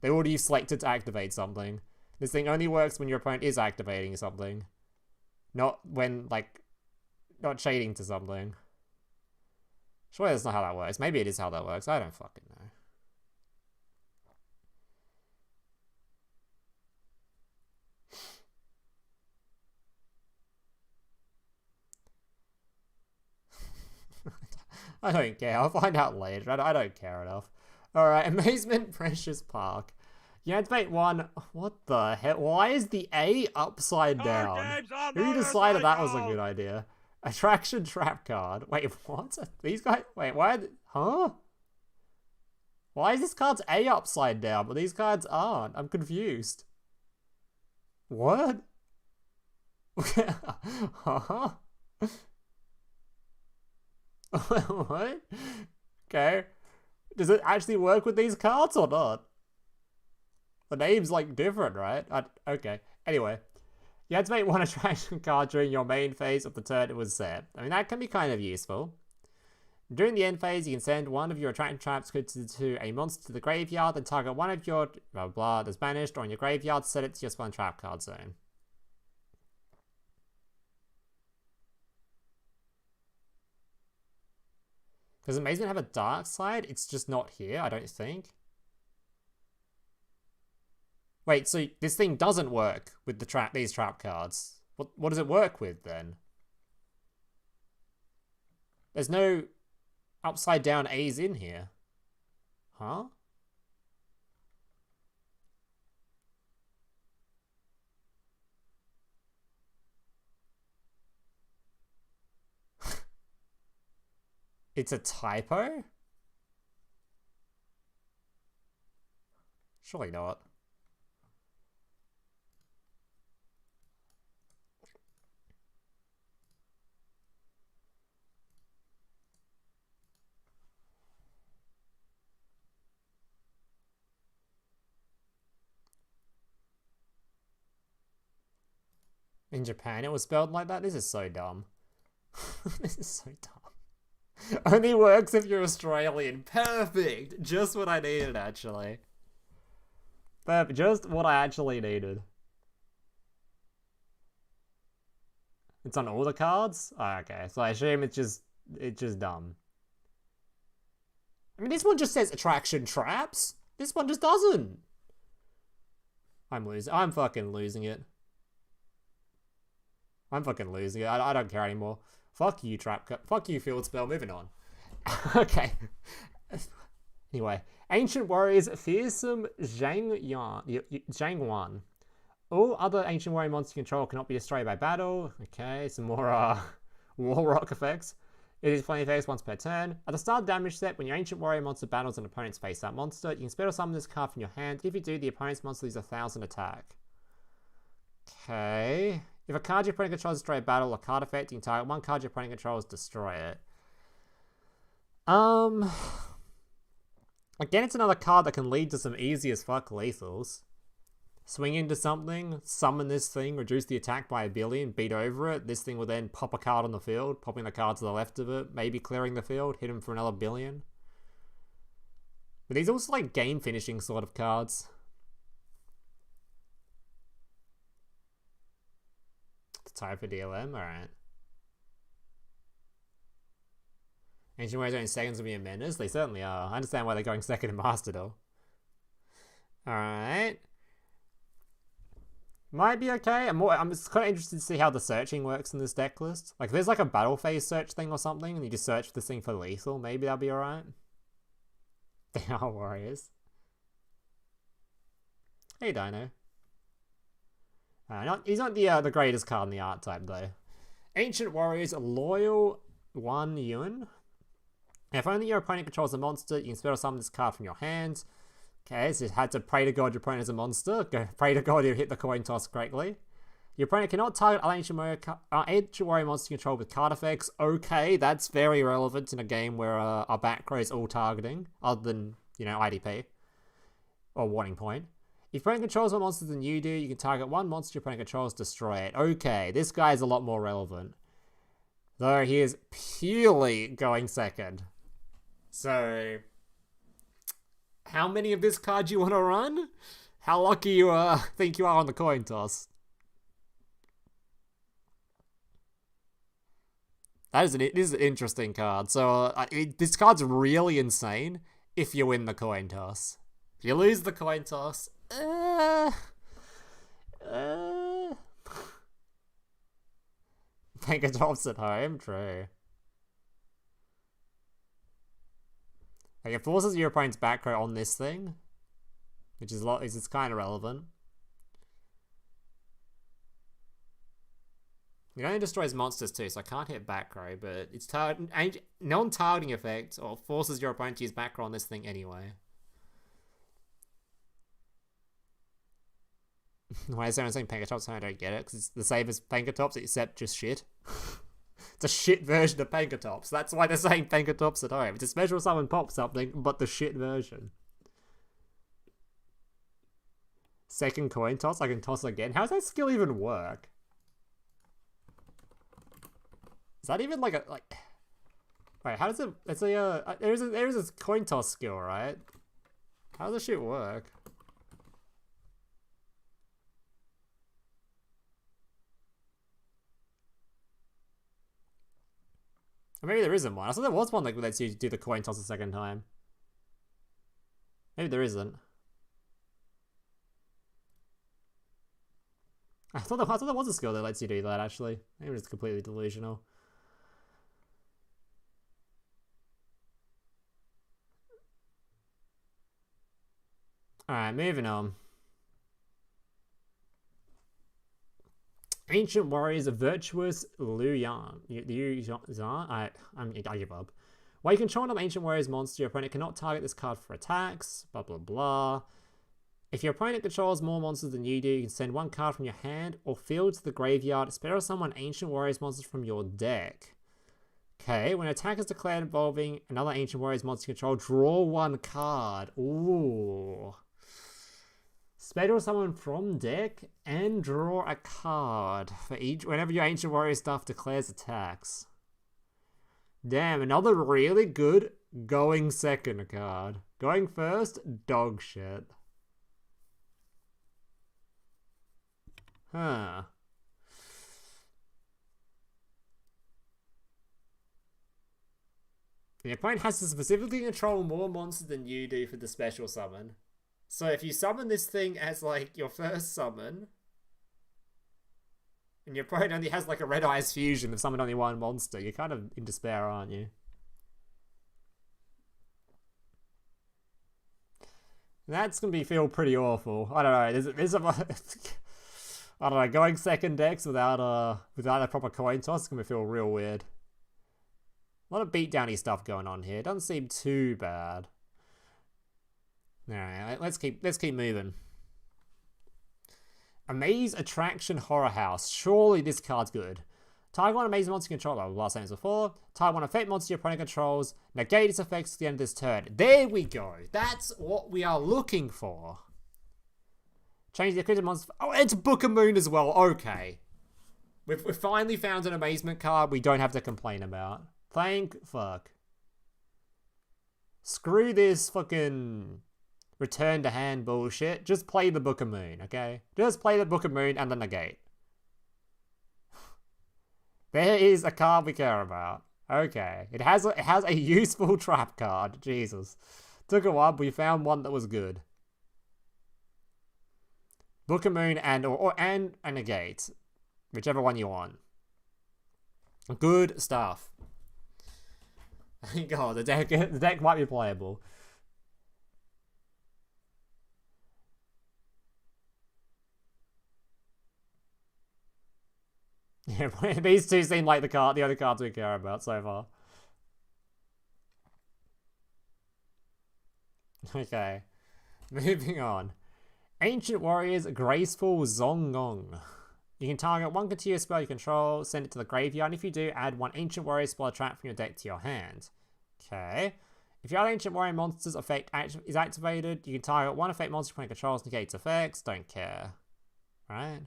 They already selected to activate something. This thing only works when your opponent is activating something. Not when, like, not chaining to something. Surely that's not how that works. Maybe it is how that works. I don't fucking know. I don't care. I'll find out later. I don't care enough. Alright, Amazement Precious Park. You activate one. What the hell? Why is the A upside down? Who decided that was a good idea? Attraction Trap card. Wait, what? These guys. Wait, why? Huh? Why is this card's A upside down, but these cards aren't? I'm confused. What? Huh? What? Okay. Does it actually work with these cards or not? The name's like different, right? Okay. Anyway. You had to make one attraction card during your main phase of the turn it was set. I mean, that can be kind of useful. During the end phase, you can send one of your attraction traps to a monster to the graveyard, then target one of your blah blah that's banished or in your graveyard, set it to your spawn trap card zone. Does Amazement have a dark side? It's just not here, I don't think. Wait, so this thing doesn't work with the these trap cards. What does it work with then? There's no upside down A's in here. Huh? It's a typo? Surely not. In Japan, it was spelled like that? This is so dumb. This is so dumb. Only works if you're Australian. Perfect! Just what I needed, actually. Perfect. Just what I actually needed. It's on all the cards? Oh, okay. So I assume it's just dumb. I mean, this one just says attraction traps. This one just doesn't. I'm fucking losing it. I'm fucking losing it. I don't care anymore. Fuck you, fuck you, field spell. Moving on. Okay. Anyway, Ancient Warriors, Fearsome Zhang Wan. All other Ancient Warrior monster control cannot be destroyed by battle. Okay, some more War Rock effects. It is plenty phase once per turn. At the start of the damage step, when your Ancient Warrior monster battles an opponent's face that monster, you can spell summon this card from your hand. If you do, the opponent's monster loses 1,000 attack. Okay. If a card your opponent controls destroy a battle or card effect, you can target one card your opponent controls, destroy it. Again, it's another card that can lead to some easy as fuck lethals. Swing into something, summon this thing, reduce the attack by 1 billion, beat over it. This thing will then pop a card on the field, popping the card to the left of it, maybe clearing the field, hit him for another 1 billion. But these are also like game finishing sort of cards. Type for DLM, alright. Ancient Warriors only seconds will be in menace. They certainly are. I understand why they're going second in Master Duel. Alright. Might be okay. I'm just kind of interested to see how the searching works in this deck list. Like, if there's like a battle phase search thing or something, and you just search for this thing for lethal, maybe that'll be alright. They are Warriors. Hey, Dino. He's not the greatest card in the Archetype, though. Ancient Warriors, Loyal 1 Yuan. If only your opponent controls a monster, you can spell summon this card from your hand. Okay, so you had to pray to God your opponent is a monster. Go pray to God you hit the coin toss correctly. Your opponent cannot target other Ancient Warrior monster control with card effects. Okay, that's very relevant in a game where our back row is all targeting, other than, you know, IDP. Or Warning Point. If your opponent controls more monsters than you do, you can target one monster your opponent controls, destroy it. Okay, this guy is a lot more relevant. Though he is purely going second. So, how many of this card you want to run? How lucky you think you are on the coin toss? This is an interesting card. So, this card's really insane if you win the coin toss. If you lose the coin toss, Tanker drops at home, true. Like, it forces your opponent's back row on this thing, which is it's kind of relevant. It only destroys monsters too, so I can't hit back row, but it's non-targeting effect, or forces your opponent to use back row on this thing anyway. Why is everyone saying Pankatops? I don't get it, because it's the same as Pankatops, except just shit. It's a shit version of Pankatops. That's why they're saying Pankatops at home. It's a special summon pop something, but the shit version. Second coin toss, I can toss again. How does that skill even work? Is that even like a Wait, how does it? It's a there's a coin toss skill, right? How does this shit work? Or maybe there isn't one. I thought there was one that lets you do the coin toss a second time. Maybe there isn't. I thought there was a skill that lets you do that, actually. Maybe it's completely delusional. Alright, moving on. Ancient Warriors of Virtuous Liu Yan. I give up. While you control an Ancient Warriors monster, your opponent cannot target this card for attacks. Blah, blah, blah. If your opponent controls more monsters than you do, you can send one card from your hand or field to the graveyard, spell summon Ancient Warriors monsters from your deck. Okay, when an attack is declared involving another Ancient Warriors monster you control, draw one card. Ooh. Spell summon from deck and draw a card for each whenever your Ancient Warrior stuff declares attacks. Damn, another really good going second card. Going first, dog shit. Huh. Your opponent has to specifically control more monsters than you do for the special summon. So if you summon this thing as, like, your first summon, and your opponent only has, like, a Red Eyes fusion of summon only one monster, you're kind of in despair, aren't you? That's going to feel pretty awful. I don't know. There's a... I don't know, going second decks without a proper coin toss is going to feel real weird. A lot of beatdowny stuff going on here. Doesn't seem too bad. Alright, let's keep moving. Amaze Attraction Horror House. Surely this card's good. Target one Amaze monster controller. Last same as before. Target one effect monster your opponent controls. Negate its effects at the end of this turn. There we go. That's what we are looking for. Change the accredited monster. Oh, it's Book of Moon as well. Okay. We've finally found an Amazement card we don't have to complain about. Thank fuck. Screw this fucking return to hand bullshit. Just play the Book of Moon, okay? Just play the Book of Moon and the negate. There is a card we care about. Okay. It has a useful trap card. Jesus. Took a while, but we found one that was good. Book of Moon and a negate. Whichever one you want. Good stuff. Thank God, the deck might be playable. Yeah, these two seem like the other cards we care about so far. Okay. Moving on. Ancient Warriors Graceful Zongong. You can target one continuous spell you control, send it to the graveyard, and if you do, add one Ancient Warrior spell trap from your deck to your hand. Okay. If your other Ancient Warrior monster's effect is activated, you can target one effect monster your opponent controls, negate its effects, don't care. Right?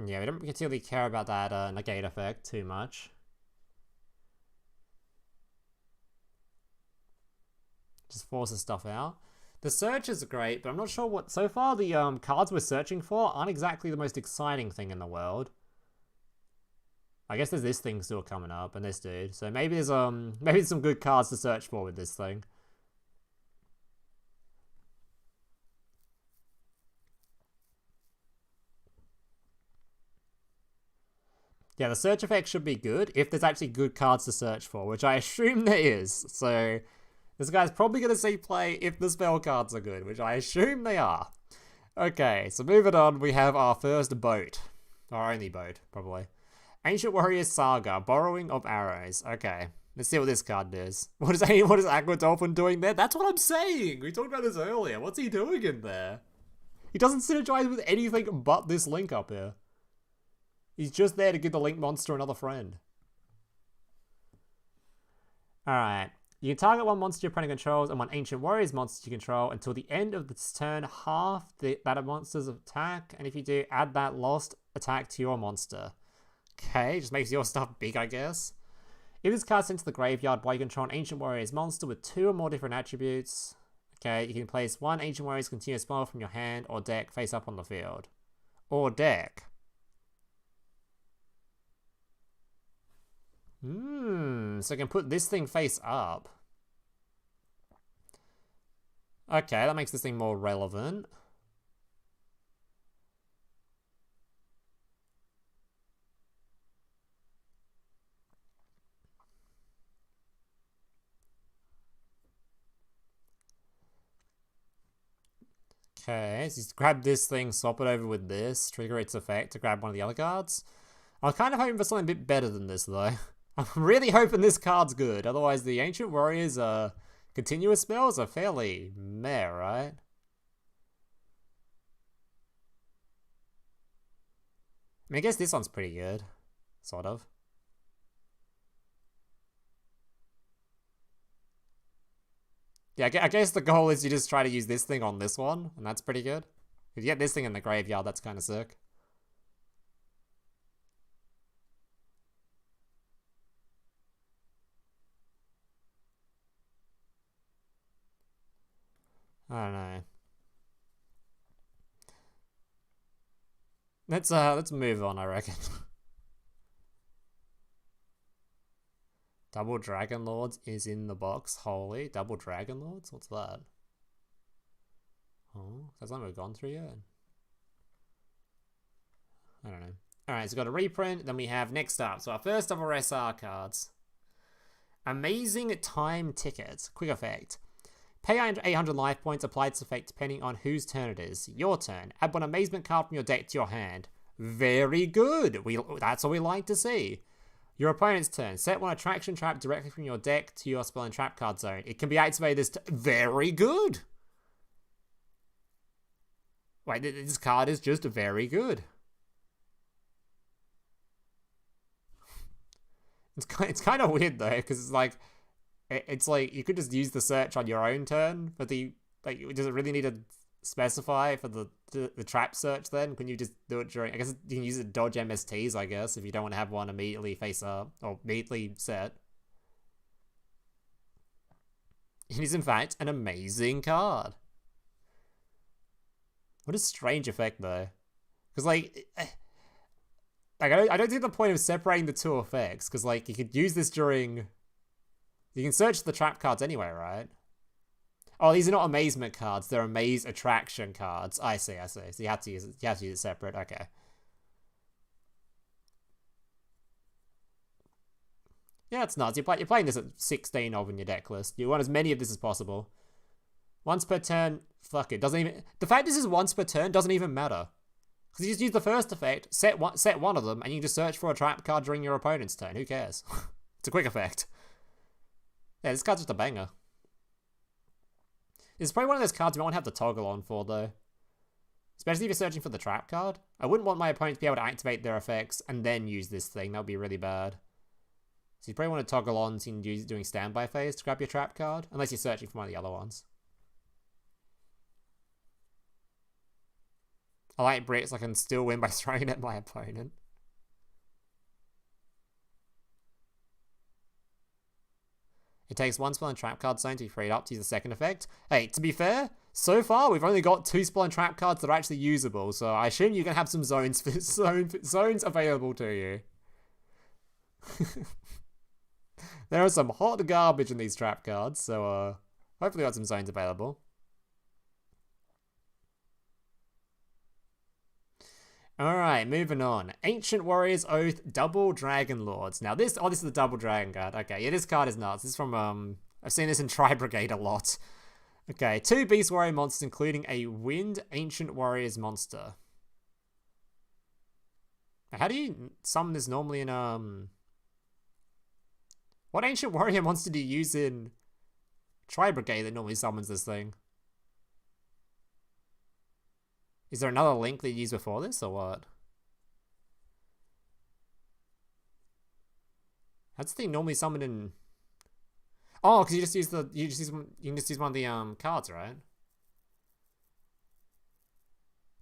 Yeah, we don't particularly care about that negate effect too much. Just forces stuff out. The search is great, but I'm not sure what... So far, the cards we're searching for aren't exactly the most exciting thing in the world. I guess there's this thing still coming up, and this dude. So maybe there's some good cards to search for with this thing. Yeah, the search effect should be good if there's actually good cards to search for, which I assume there is. So... this guy's probably going to see play if the spell cards are good, which I assume they are. Okay, so moving on, we have our first boat. Our only boat, probably. Ancient Warriors Saga, Borrowing of Arrows. Okay, let's see what this card does. What is Aqua Dolphin doing there? That's what I'm saying! We talked about this earlier. What's he doing in there? He doesn't synergize with anything but this link up here. He's just there to give the link monster another friend. Alright. You can target one monster your opponent controls and one Ancient Warriors monster you control until the end of this turn, half that monster's attack, and if you do, add that lost attack to your monster. Okay, just makes your stuff big, I guess. If this card's sent to the graveyard while you control an Ancient Warriors monster with 2 or more different attributes, Okay, you can place one Ancient Warrior's continuous spell from your hand or deck face up on the field. Or deck. So I can put this thing face up. Okay, that makes this thing more relevant. Okay, so just grab this thing, swap it over with this, trigger its effect to grab one of the other cards. I'm kind of hoping for something a bit better than this, though. I'm really hoping this card's good, otherwise the Ancient Warriors' continuous spells are fairly meh, right? I mean, I guess this one's pretty good. Sort of. Yeah, I guess the goal is you just try to use this thing on this one, and that's pretty good. If you get this thing in the graveyard, that's kind of sick. I don't know. Let's move on, I reckon. Double Dragon Lords is in the box. Holy, Double Dragon Lords? What's that? Oh, that's not we've gone through yet. I don't know. Alright, so we've got a reprint. Then we have next up. So our first of our SR cards. Amazing Time Ticket. Quick effect. Pay 800 life points, apply this effect depending on whose turn it is. Your turn. Add one Amazement card from your deck to your hand. Very good. That's what we like to see. Your opponent's turn. Set one Attraction Trap directly from your deck to your Spell and Trap card zone. It can be activated this very good. Wait, this card is just very good. It's kind of weird though, because it's like you could just use the search on your own turn, but does it really need to specify for the trap search then? Can you just do it during, I guess you can use it to dodge MSTs, I guess, if you don't want to have one immediately face up or immediately set. It is in fact an amazing card. What a strange effect though, because I don't see the point of separating the two effects, because you could use this during, you can search the trap cards anyway, right? Oh, these are not Amazement cards, they're Amaze Attraction cards. I see. So you have to use it separate, okay. Yeah, it's nuts. You're playing this at 16 of in your deck list. You want as many of this as possible. Once per turn, fuck it. Doesn't even, the fact this is once per turn doesn't even matter. Because you just use the first effect, set one of them, and you can just search for a trap card during your opponent's turn. Who cares? It's a quick effect. Yeah, this card's just a banger. It's probably one of those cards you might want to have to toggle on for, though. Especially if you're searching for the trap card. I wouldn't want my opponent to be able to activate their effects and then use this thing. That would be really bad. So you probably want to toggle on so you can use doing standby phase to grab your trap card. Unless you're searching for one of the other ones. I like bricks. I can still win by throwing it at my opponent. It takes one spell and trap card zone to be freed up to use the second effect. Hey, to be fair, so far we've only got 2 spell and trap cards that are actually usable, so I assume you can have some zones available to you. There are some hot garbage in these trap cards, so hopefully we got some zones available. Alright, moving on. Ancient Warrior's Oath, Double Dragon Lords. Now this is the Double Dragon card. Okay, yeah, this card is nuts. This is from, I've seen this in Tri-Brigade a lot. Okay, 2 Beast Warrior monsters, including a Wind Ancient Warriors monster. How do you summon this normally in, what Ancient Warrior monster do you use in Tri-Brigade that normally summons this thing? Is there another link that you used before this, or what? That's the thing normally summoned in. Oh, because you can just use one of the cards, right?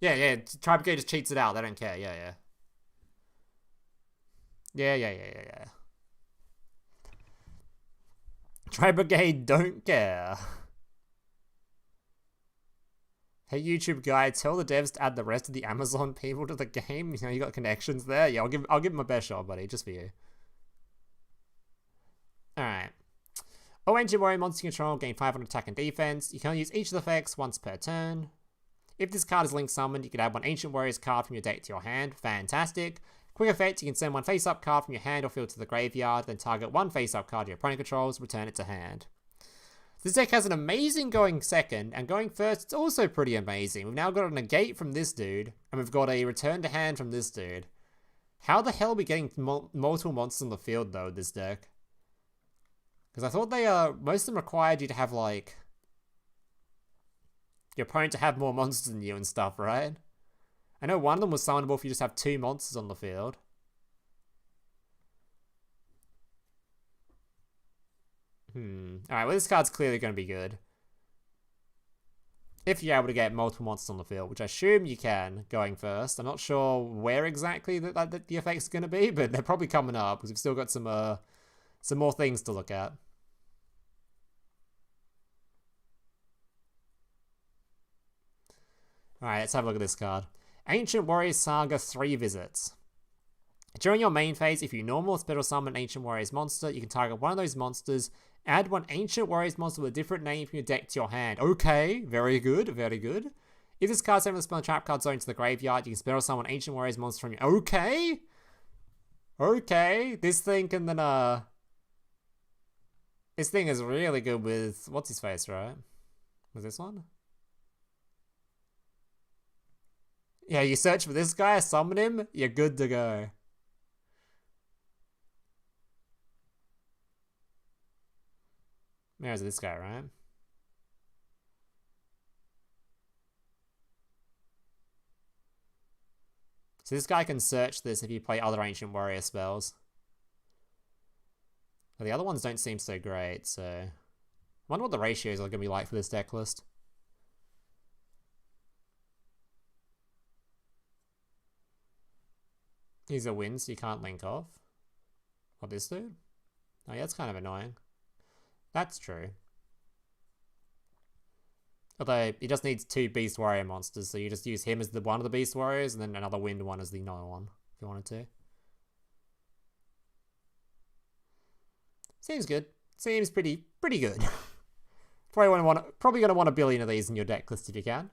Yeah. Tri-Brigade just cheats it out. They don't care. Yeah. Tri-Brigade don't care. Hey YouTube guy, tell the devs to add the rest of the Amazon people to the game. You know, you got connections there. Yeah, I'll give my best shot, buddy, just for you. Alright. Oh, Ancient Warrior monster control, gain 500 attack and defense. You can only use each of the effects once per turn. If this card is link summoned, you can add one Ancient Warriors card from your deck to your hand. Fantastic. Quick effect, you can send one face-up card from your hand or field to the graveyard, then target one face-up card your opponent controls, return it to hand. This deck has an amazing going second, and going first, it's also pretty amazing. We've now got a negate from this dude, and we've got a return to hand from this dude. How the hell are we getting multiple monsters on the field, though, with this deck? Because I thought most of them required you to have, like, your opponent to have more monsters than you and stuff, right? I know one of them was summonable if you just have 2 monsters on the field. Alright, well this card's clearly going to be good. If you're able to get multiple monsters on the field, which I assume you can, going first. I'm not sure where exactly the effect's going to be, but they're probably coming up, because we've still got some more things to look at. Alright, let's have a look at this card. Ancient Warriors Saga 3 visits. During your main phase, if you normal or special summon an Ancient Warriors monster, you can target one of those monsters, add one Ancient Warriors monster with a different name from your deck to your hand. Okay, very good, very good. If this card sent from the spell trap card zone to the graveyard, you can special summon an Ancient Warriors monster from your... Okay! Okay, this thing can then, This thing is really good with... What's his face, right? Was this one? Yeah, you search for this guy, summon him, you're good to go. There's this guy, right? So this guy can search this if you play other Ancient Warrior spells. Well, the other ones don't seem so great, so... I wonder what the ratios are going to be like for this deck list. He's a win, so you can't link off. What, this dude? Oh yeah, that's kind of annoying. That's true. Although, he just needs 2 Beast Warrior monsters, so you just use him as the one of the Beast Warriors, and then another Wind one as the no one, if you wanted to. Seems good. Seems pretty good. Probably gonna want a billion of these in your deck list if you can.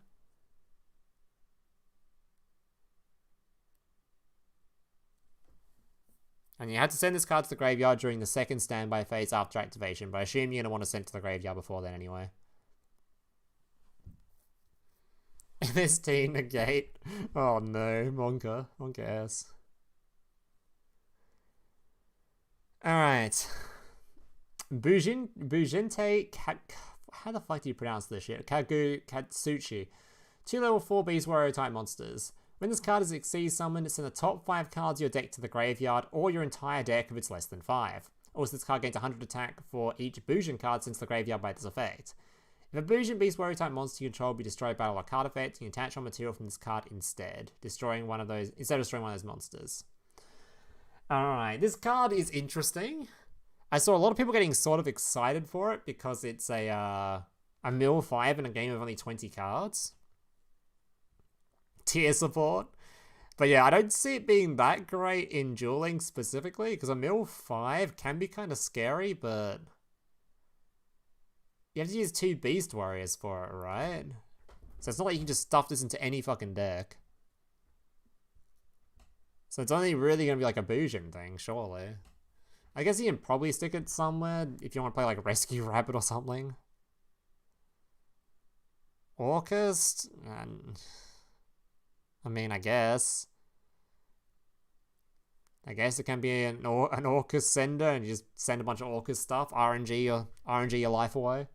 And you had to send this card to the graveyard during the second standby phase after activation, but I assume you're going to want to send it to the graveyard before then anyway. MST negate. Oh no, Monka. Monka S. Alright. Bujinte how the fuck do you pronounce this shit? Katsuchi. 2 level 4 Beast Warrior type monsters. When this card is Xyz summoned, send the top 5 cards of your deck to the graveyard, or your entire deck if it's less than 5. Also, this card gains 100 attack for each BUJIN card sent to the graveyard by this effect. If a BUJIN Beast Warrior type monster you control be destroyed by a card effect, you can attach one material from this card instead, destroying one of those monsters. Alright, this card is interesting. I saw a lot of people getting sort of excited for it because it's a mill 5 in a game of only 20 cards. Tier support. But yeah, I don't see it being that great in dueling specifically, because a mill 5 can be kind of scary, but you have to use 2 Beast Warriors for it, right? So it's not like you can just stuff this into any fucking deck. So it's only really going to be like a BUJIN thing, surely. I guess you can probably stick it somewhere if you want to play like Rescue Rabbit or something. Orcust? I mean, I guess it can be an Orcust sender, and you just send a bunch of Orcust stuff, RNG your life away.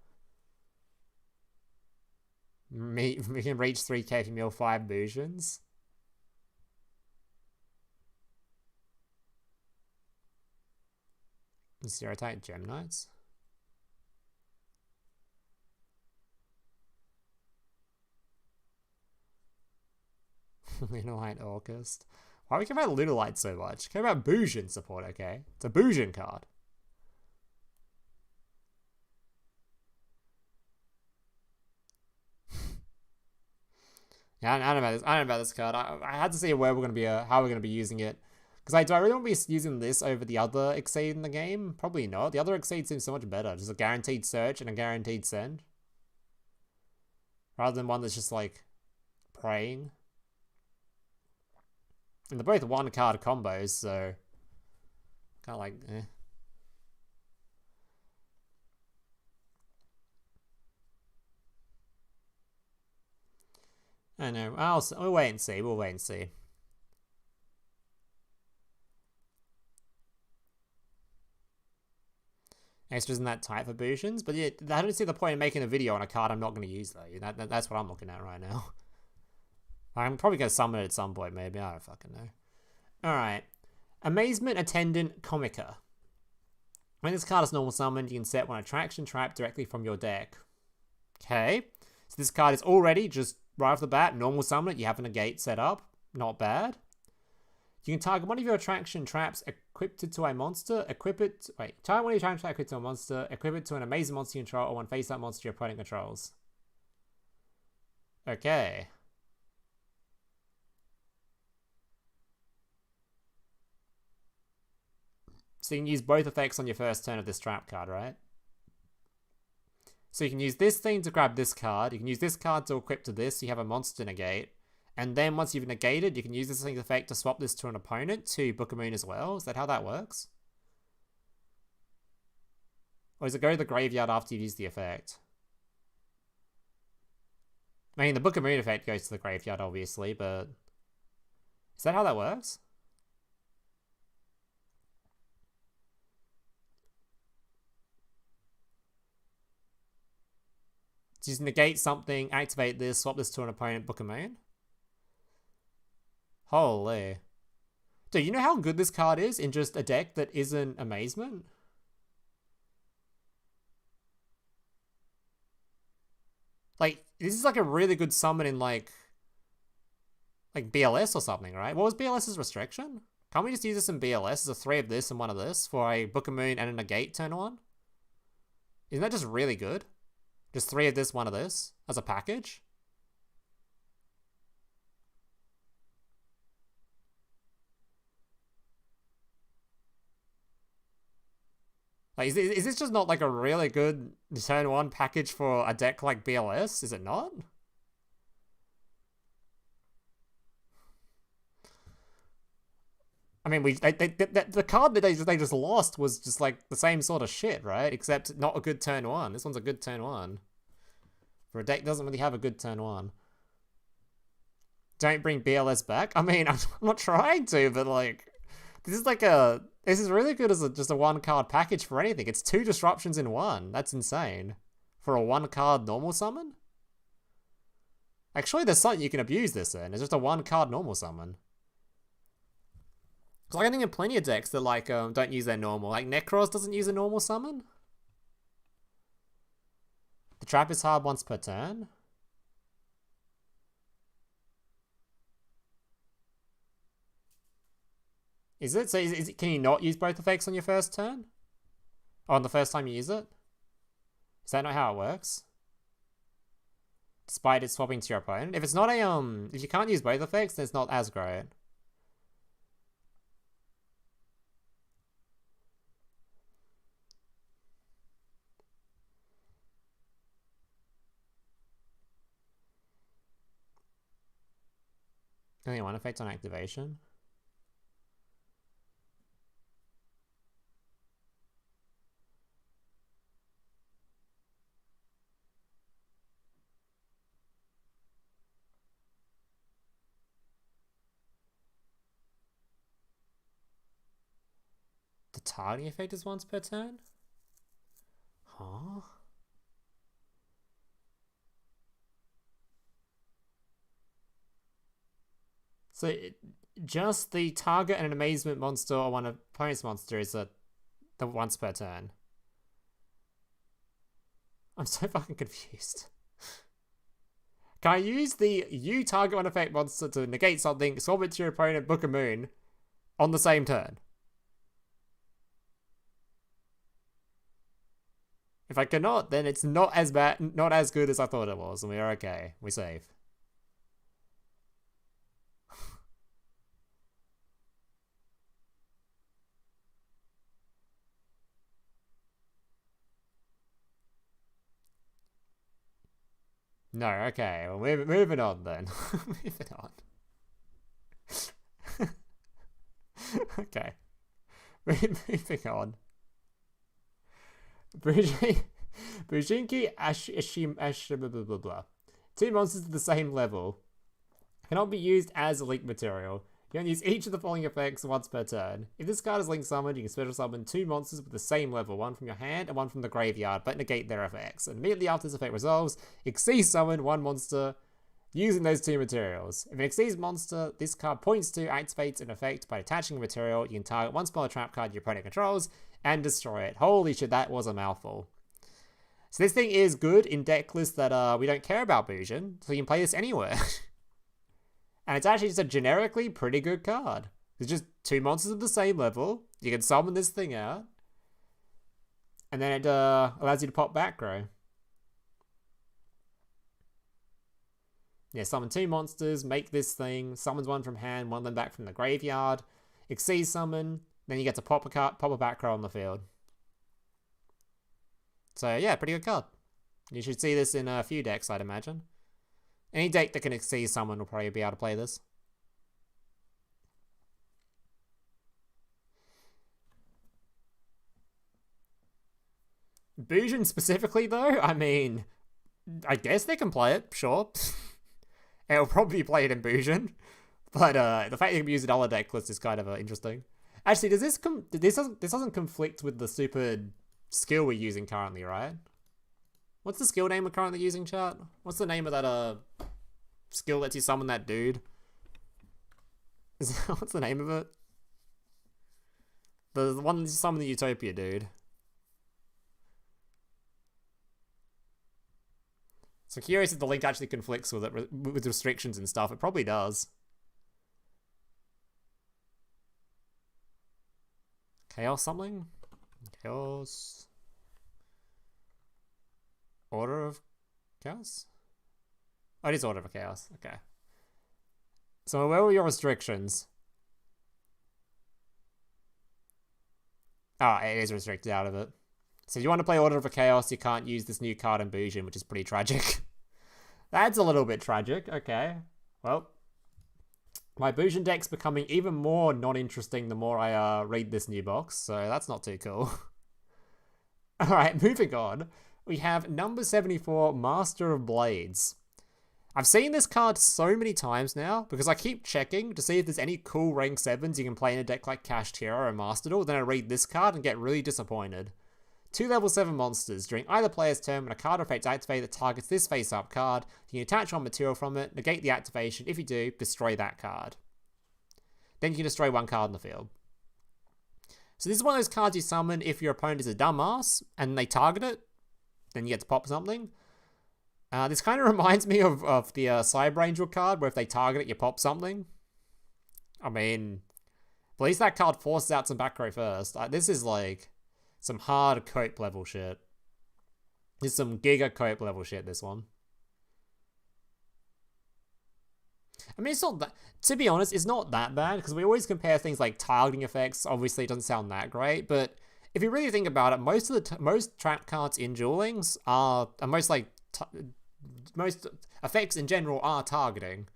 We can reach 3k for mill 5 BUJINs. Zero type Gem Knights. Lunalite Orcust. Why do we care about Lunalite so much? Care about BUJIN support, okay? It's a BUJIN card. Yeah, I don't know about this. I don't know about this card. I had to see where we're gonna be, how we're gonna be using it. Because do I really want to be using this over the other Xyz in the game? Probably not. The other Xyz seems so much better. Just a guaranteed search and a guaranteed send. Rather than one that's just like praying. And they're both one card combos, so kind of like, eh. I know. We'll wait and see. We'll wait and see. Extras in that type for BUJINs, but yeah, I don't see the point in making a video on a card I'm not going to use though. That's what I'm looking at right now. I'm probably going to summon it at some point, maybe. I don't fucking know. Alright. Amazement Attendant Komica. When this card is normal summoned, you can set one attraction trap directly from your deck. Okay. So this card is already, just right off the bat, normal summon it. You have a negate set up. Not bad. You can target one of your attraction traps equipped to a monster. Target one of your attraction traps equipped to a monster. Equip it to an amazing monster you control or one face-up monster your opponent controls. Okay. So you can use both effects on your first turn of this trap card, right? So you can use this thing to grab this card. You can use this card to equip to this. So you have a monster negate. And then once you've negated, you can use this thing's effect to swap this to an opponent to book a moon as well. Is that how that works? Or does it go to the graveyard after you've used the effect? I mean, the book a moon effect goes to the graveyard, obviously, but... Is that how that works? So just negate something, activate this, swap this to an opponent, book a moon? Holy. Dude, you know how good this card is in just a deck that isn't Amazement? Like, this is like a really good summon in like BLS or something, right? What was BLS's restriction? Can't we just use this in BLS as a 3 of this and 1 of this for a book a moon and a negate turn 1? Isn't that just really good? Just 3 of this, 1 of this as a package? Like, is this just not like a really good turn 1 package for a deck like BLS? Is it not? I mean, the card that they just lost was just like the same sort of shit, right? Except not a good turn 1. This one's a good turn 1. For a deck that doesn't really have a good turn 1. Don't bring BLS back? I mean, I'm not trying to, but like... This is really good as just a 1 card package for anything. It's 2 disruptions in 1. That's insane. For a 1 card normal summon? Actually, there's something you can abuse this in. It's just a 1 card normal summon. Because I think in plenty of decks that like don't use their normal. Like Necros doesn't use a normal summon. The trap is hard once per turn. Is it? So can you not use both effects on your first turn? Or on the first time you use it? Is that not how it works? Despite it swapping to your opponent? If it's not a, if you can't use both effects, then it's not as great. Only 1 effect on activation. The targeting effect is once per turn? Huh? So just the target and an amazement monster or one opponent's monster is the once per turn. I'm so fucking confused. Can I use the you target one effect monster to negate something, swap it to your opponent, book a moon on the same turn? If I cannot, then it's not as bad, not as good as I thought it was, and we're okay. We're safe. No, okay. Well, moving on then. Moving on. Okay. Moving on. Bujinki blah blah blah blah. 2 monsters at the same level. Cannot be used as a link material. You can use each of the following effects once per turn. If this card is link summoned, you can special summon 2 monsters with the same level, one from your hand and one from the graveyard, but negate their effects. And immediately after this effect resolves, Xyz summon 1 monster using those 2 materials. If an Xyz monster this card points to activates an effect by attaching a material, you can target 1 spell or trap card your opponent controls and destroy it. Holy shit, that was a mouthful. So this thing is good in deck lists that we don't care about BUJIN, so you can play this anywhere. And it's actually just a generically pretty good card. It's just 2 monsters of the same level. You can summon this thing out. And then it allows you to pop back row. Yeah, summon 2 monsters, make this thing, summons 1 from hand, 1 of them back from the graveyard. Xyz summon, then you get to pop a back row on the field. So yeah, pretty good card. You should see this in a few decks, I'd imagine. Any deck that can Xyz someone will probably be able to play this. BUJIN specifically, though, I mean, I guess they can play it, sure. It'll probably be played in BUJIN, but the fact you can use it on a deck list is kind of interesting. Actually, does this this doesn't conflict with the stupid skill we're using currently, right? What's the skill name we're currently using, chat? What's the name of that skill lets you summon that dude? What's the name of it? The one that you summon the Utopia dude. So curious if the link actually conflicts with it, with restrictions and stuff. It probably does. Chaos something? Chaos... Order of Chaos? Oh, it is Order of Chaos. Okay. So where were your restrictions? Oh, it is restricted out of it. So if you want to play Order of Chaos, you can't use this new card in BUJIN, which is pretty tragic. That's a little bit tragic. Okay. Well, my BUJIN deck's becoming even more non-interesting the more I read this new box, so that's not too cool. Alright, moving on. We have number 74, Master of Blades. I've seen this card so many times now because I keep checking to see if there's any cool rank 7s you can play in a deck like Cashed Hero or Master Duel. Then I read this card and get really disappointed. 2 level 7 monsters. During either player's turn, when a card or effect activates that targets this face-up card, you can attach one material from it, negate the activation. If you do, destroy that card. Then you can destroy 1 card in the field. So this is one of those cards you summon if your opponent is a dumbass and they target it. Then you get to pop something. This kind of reminds me of the Cyber Angel card, where if they target it, you pop something. I mean, at least that card forces out some back row first. This is like some hard cope level shit. This is some giga cope level shit, this one. I mean, it's not that, to be honest, it's not that bad, because we always compare things like targeting effects. Obviously, it doesn't sound that great, but if you really think about it, most trap cards in duelings are, and most effects in general are targeting.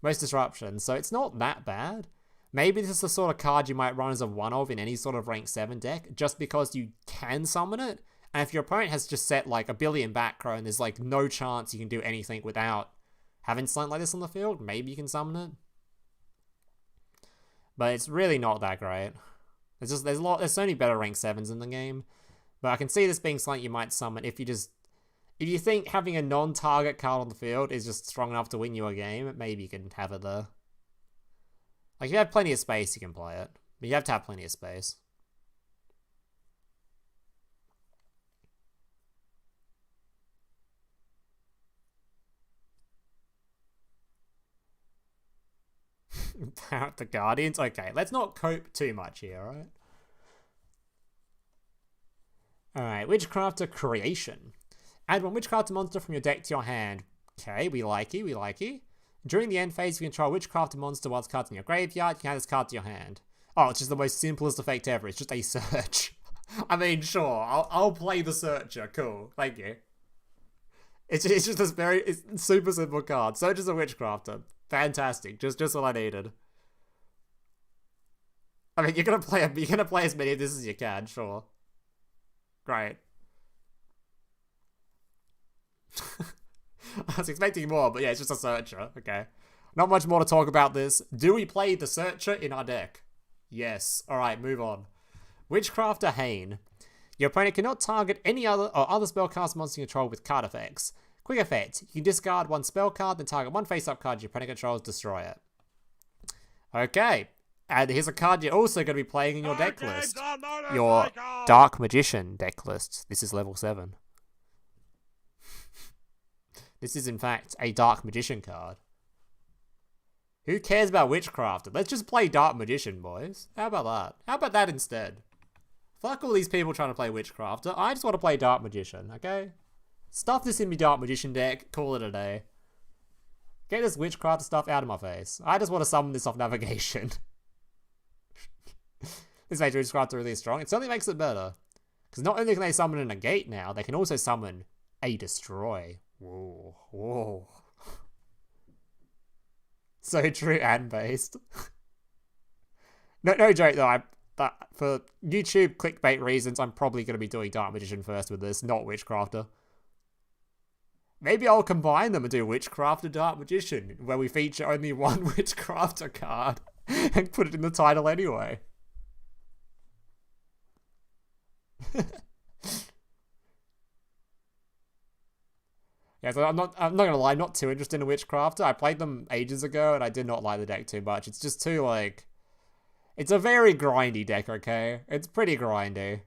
Most disruptions, so it's not that bad. Maybe this is the sort of card you might run as a one-of in any sort of rank 7 deck, just because you can summon it, and if your opponent has just set like a billion back row and there's like no chance you can do anything without having something like this on the field, maybe you can summon it. But it's really not that great. There's so many better rank 7s in the game. But I can see this being something you might summon if you think having a non-target card on the field is just strong enough to win you a game, maybe you can have it there. Like, if you have plenty of space, you can play it. But you have to have plenty of space. The Guardians? Okay, let's not cope too much here, alright? Alright, Witchcrafter Creation. Add 1 Witchcrafter monster from your deck to your hand. Okay, we like it. During the end phase, if you control Witchcrafter monster whilst cards in your graveyard, you can add this card to your hand. Oh, it's just the most simplest effect ever. It's just a search. I mean, sure, I'll play the searcher. Cool, thank you. It's just this it's super simple card. Search as a Witchcrafter. Fantastic. Just what I needed. I mean, you're gonna play as many of this as you can, sure. Great. I was expecting more, but yeah, it's just a Searcher. Okay. Not much more to talk about this. Do we play the Searcher in our deck? Yes. Alright, move on. Witchcrafter Hane. Your opponent cannot target any other spellcast monster you control with card effects. Quick effect. You can discard one spell card, then target one face-up card your opponent controls, destroy it. Okay. And here's a card you're also going to be playing in your deck list. Your Dark Magician deck list. This is level 7. This is, in fact, a Dark Magician card. Who cares about Witchcrafter? Let's just play Dark Magician, boys. How about that? How about that instead? Fuck all these people trying to play Witchcrafter. I just want to play Dark Magician, okay? Stuff this in my Dark Magician deck. Call it a day. Get this Witchcrafter stuff out of my face. I just want to summon this off navigation. This makes Witchcrafter really strong. It certainly makes it better. Because not only can they summon a negate now, they can also summon a destroy. Whoa. Whoa. So true and based. No joke though, but for YouTube clickbait reasons, I'm probably going to be doing Dark Magician first with this, not Witchcrafter. Maybe I'll combine them and do Witchcrafter Dark Magician, where we feature only one Witchcrafter card and put it in the title anyway. Yeah, so I'm not gonna lie, not too interested in Witchcrafter. I played them ages ago and I did not like the deck too much. It's just too like, it's a very grindy deck, okay? It's pretty grindy.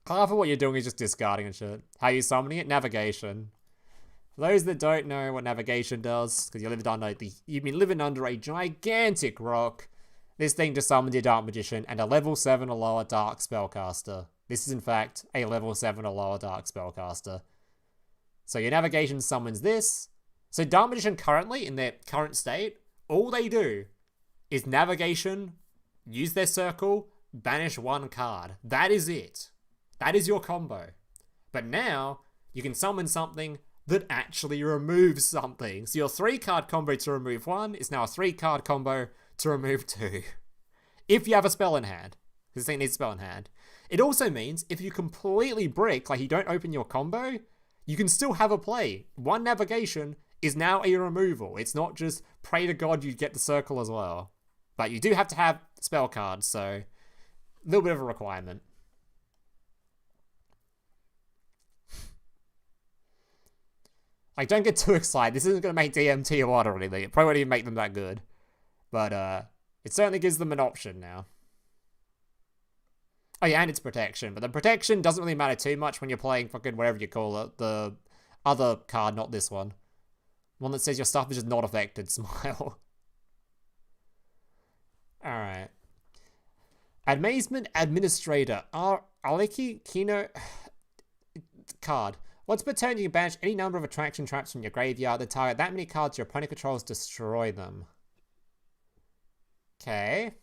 Half of what you're doing is just discarding and shit. How are you summoning it? Navigation. For those that don't know what navigation does, because you've been living under a gigantic rock, this thing just summons your Dark Magician and a level 7 or lower Dark Spellcaster. This is in fact a level 7 or lower Dark Spellcaster. So your navigation summons this. So Dark Magician currently, in their current state, all they do is navigation, use their circle, banish one card. That is it. That is your combo. But now, you can summon something that actually removes something. So your 3-card combo to remove 1 is now a 3-card combo to remove 2. If you have a spell in hand. Because this thing needs a spell in hand. It also means if you completely brick, like you don't open your combo, you can still have a play. One navigation is now a removal. It's not just pray to God you get the circle as well. But you do have to have spell cards, so a little bit of a requirement. Like, don't get too excited. This isn't going to make DMT a lot or anything. It probably won't even make them that good. But it certainly gives them an option now. Oh yeah, and it's protection. But the protection doesn't really matter too much when you're playing fucking whatever you call it. The other card, not this one. One that says your stuff is just not affected. Smile. Alright. Amazement Administrator. Aleki Kino card. Once per turn, you can banish any number of attraction traps from your graveyard. Then target that many cards your opponent controls, destroy them. Okay.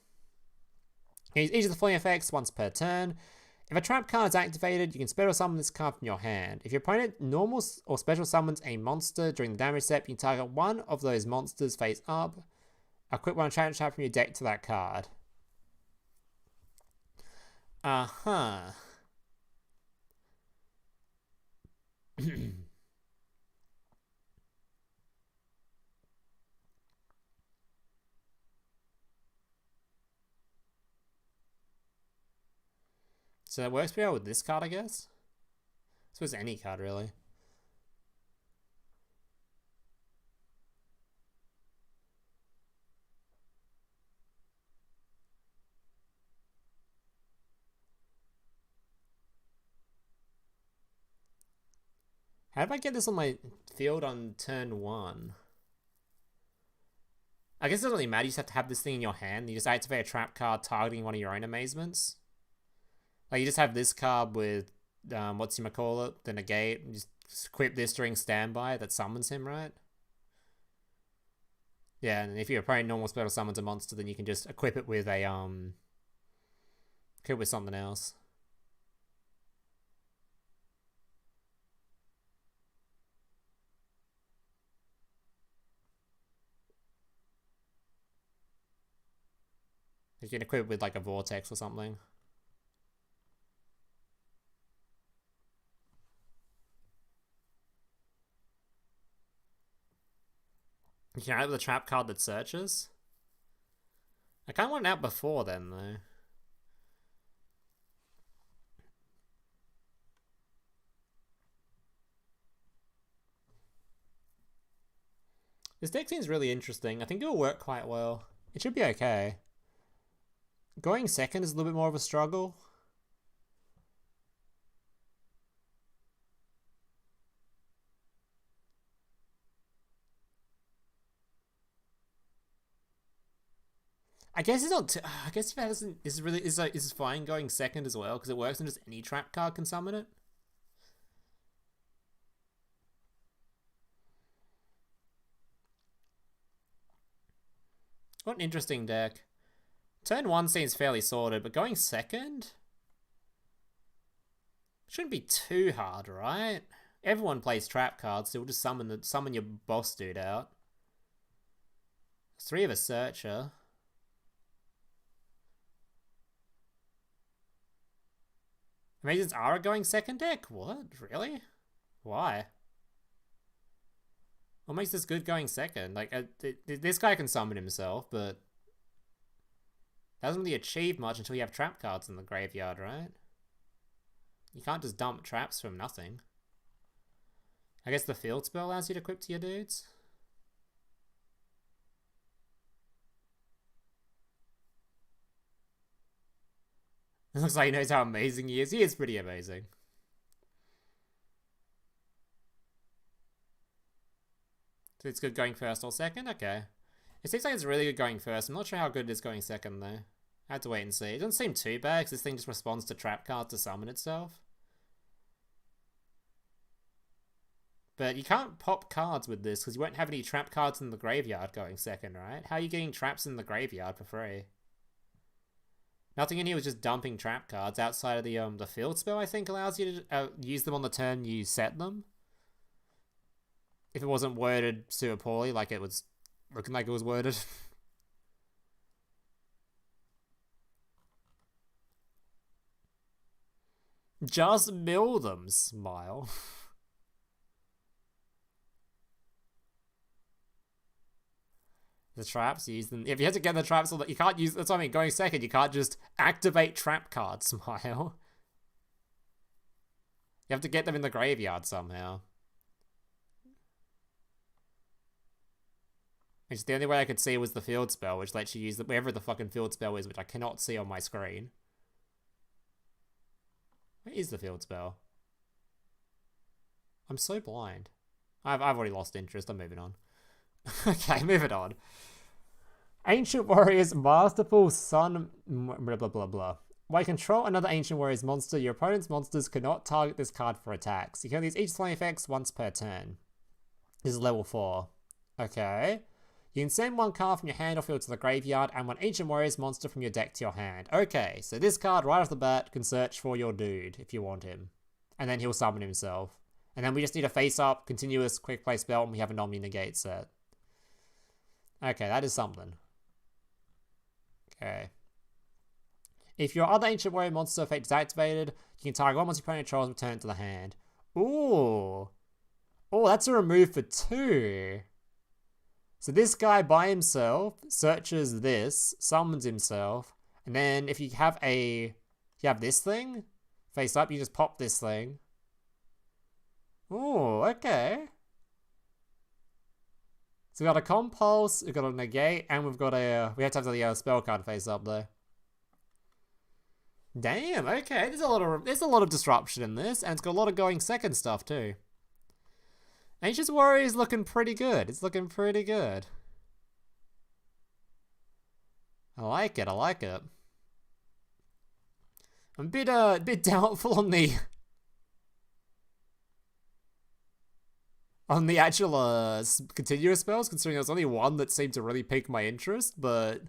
Use each of the following effects once per turn. If a trap card is activated, you can special summon this card from your hand. If your opponent normal or special summons a monster during the damage step, you can target one of those monsters face up. Equip one attraction trap from your deck to that card. Uh-huh. So that works pretty well with this card, I guess? I suppose any card, really. How do I get this on my field on turn 1? I guess it doesn't really matter, you just have to have this thing in your hand. You just activate a trap card targeting one of your own amazements. Like, you just have this card with, whatchamacallit, the negate, and just equip this during standby that summons him, right? Yeah, and if your opponent normal spell summons a monster, then you can just equip it with a, equip with something else. You can equip it with like a vortex or something. You can add it with a trap card that searches. I kind of want it out before then, though. This deck seems really interesting. I think it'll work quite well. It should be okay. Going second is a little bit more of a struggle. I guess it's not. I guess if it hasn't, is fine going second as well because it works and just any trap card can summon it. What an interesting deck. Turn 1 seems fairly sorted, but going second shouldn't be too hard, right? Everyone plays trap cards, so we'll just summon your boss dude out. 3 of a searcher. Amazements are a going second deck? What? Really? Why? What makes this good going second? Like, this guy can summon himself, but that doesn't really achieve much until you have trap cards in the graveyard, right? You can't just dump traps from nothing. I guess the field spell allows you to equip to your dudes. It looks like he knows how amazing he is. He is pretty amazing. So it's good going first or second? Okay. It seems like it's really good going first. I'm not sure how good it is going second, though. I have to wait and see. It doesn't seem too bad, because this thing just responds to trap cards to summon itself. But you can't pop cards with this, because you won't have any trap cards in the graveyard going second, right? How are you getting traps in the graveyard for free? Nothing in here was just dumping trap cards outside of the field spell, I think, allows you to use them on the turn you set them. If it wasn't worded super poorly, like it was looking like it was worded. Just mill them, smile. The traps, use them. If you have to get the traps, you can't use. That's what I mean. Going second, you can't just activate trap cards, smile. You have to get them in the graveyard somehow. Which the only way I could see was the field spell, which lets you use wherever the fucking field spell is, which I cannot see on my screen. Where is the field spell? I'm so blind. I've already lost interest. I'm moving on. Okay, moving on. Ancient Warriors, Masterful, Sun, blah blah blah blah. While you control another Ancient Warriors monster, your opponent's monsters cannot target this card for attacks. You can use each flying effects once per turn. This is level 4. Okay. You can send 1 card from your hand or field to the graveyard and 1 Ancient Warriors monster from your deck to your hand. Okay, so this card right off the bat can search for your dude if you want him. And then he'll summon himself. And then we just need a face-up, continuous, quick play spell, and we have an Omni-Negate set. Okay, that is something. Okay. If your other Ancient Warrior monster effect is activated, you can target 1 once your opponent controls and return it to the hand. Ooh. Oh, that's a remove for 2. So this guy by himself searches this, summons himself, and then if you have this thing face up, you just pop this thing. Oh, okay. So we've got a compulse, we've got a negate, and we've got a we have to have the spell card face up though. Damn, okay. There's a lot of disruption in this, and it's got a lot of going second stuff too. Ancient Warrior is looking pretty good. It's looking pretty good. I like it. I like it. I'm a bit doubtful on the actual continuous spells, considering there's only one that seemed to really pique my interest. But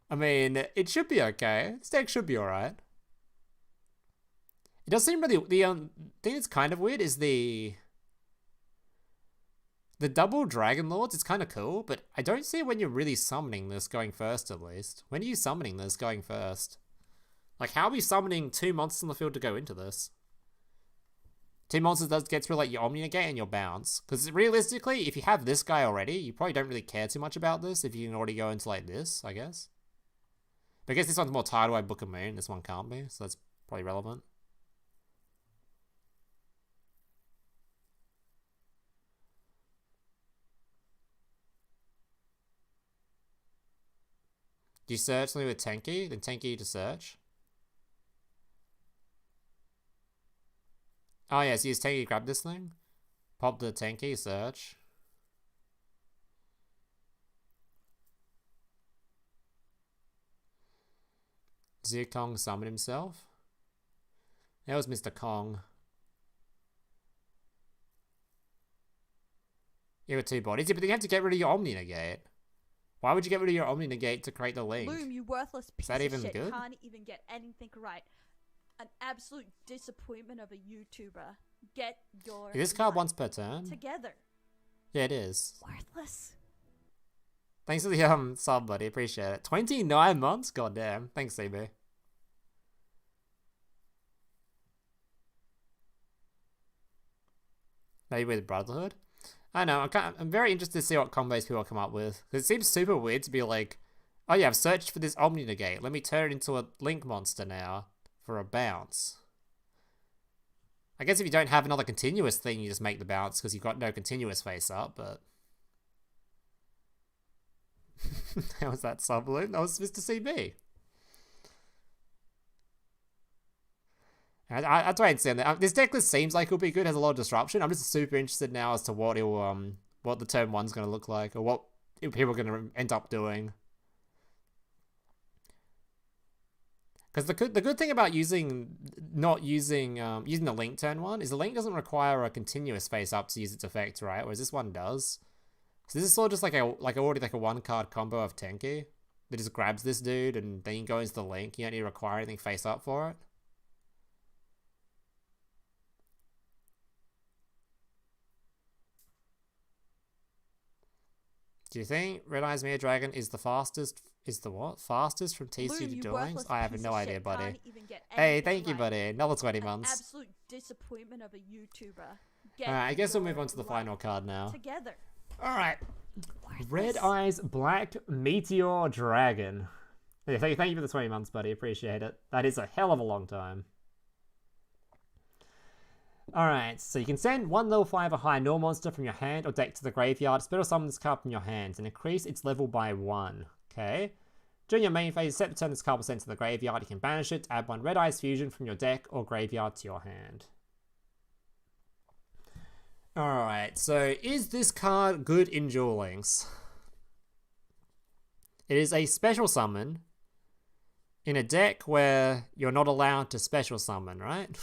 I mean, it should be okay. This deck should be alright. It does seem really. The thing that's kind of weird is the The double Dragon Lords is kind of cool, but I don't see when you're really summoning this going first, at least. When are you summoning this going first? Like, how are we summoning 2 monsters on the field to go into this? 2 monsters does get through, like, your Omni Negate and your Bounce. Because realistically, if you have this guy already, you probably don't really care too much about this if you can already go into, like, this, I guess. But I guess this one's more tied by Book of Moon. This one can't be, so that's probably relevant. Do you search something with Tenki? Then Tenki to search. Oh yeah, so use Tenki to grab this thing. Pop the Tenki, search. Kong summon himself. That was Mr. Kong. You have 2 bodies, yeah, but then you have to get rid of your Omni Negate. Why would you get rid of your Omni Negate to create the link? Loom, you worthless piece Is that of even shit. good? Can't even get anything right. An absolute disappointment of a YouTuber. Get your Is this card life once per turn? together. Yeah, it is. Worthless. Thanks for the sub, buddy. Appreciate it. 29 months? Goddamn. Thanks, CB. Maybe with Brotherhood? I know, I'm very interested to see what combos people come up with. Because it seems super weird to be like, oh yeah, I've searched for this Omni Negate. Let me turn it into a Link monster now for a bounce. I guess if you don't have another continuous thing, you just make the bounce because you've got no continuous face up, but... How was that sub balloon? That was Mr. CB. I try and understand that. This deck list seems like it'll be good, has a lot of disruption. I'm just super interested now as to what it'll, what the turn 1's going to look like, or what people are going to end up doing. Because the good thing about using the Link turn 1 is the Link doesn't require a continuous face up to use its effect, right? Whereas this one does. So this is sort of just like already like a 1-card combo of Tenki that just grabs this dude and then you go into the Link. You don't need to require anything face up for it. Do you think Red Eyes Mere Dragon is the fastest? Is the what? Fastest from TCU to Duelings? I have no idea, buddy. Hey, thank you, buddy. Another 20 months. Absolute disappointment of a YouTuber. Alright, I guess we'll move on to the final card now. Together. Alright. Red Eyes Black Meteor Dragon. Yeah, thank you for the 20 months, buddy. Appreciate it. That is a hell of a long time. Alright, so you can send 1 level 5 or higher null monster from your hand or deck to the graveyard, special summon this card from your hands, and increase its level by 1. Okay? During your main phase, set the turn this card was sent to the graveyard. You can banish it, add 1 Red Eyes Fusion from your deck or graveyard to your hand. Alright, so is this card good in Duel Links? It is a special summon in a deck where you're not allowed to special summon, right?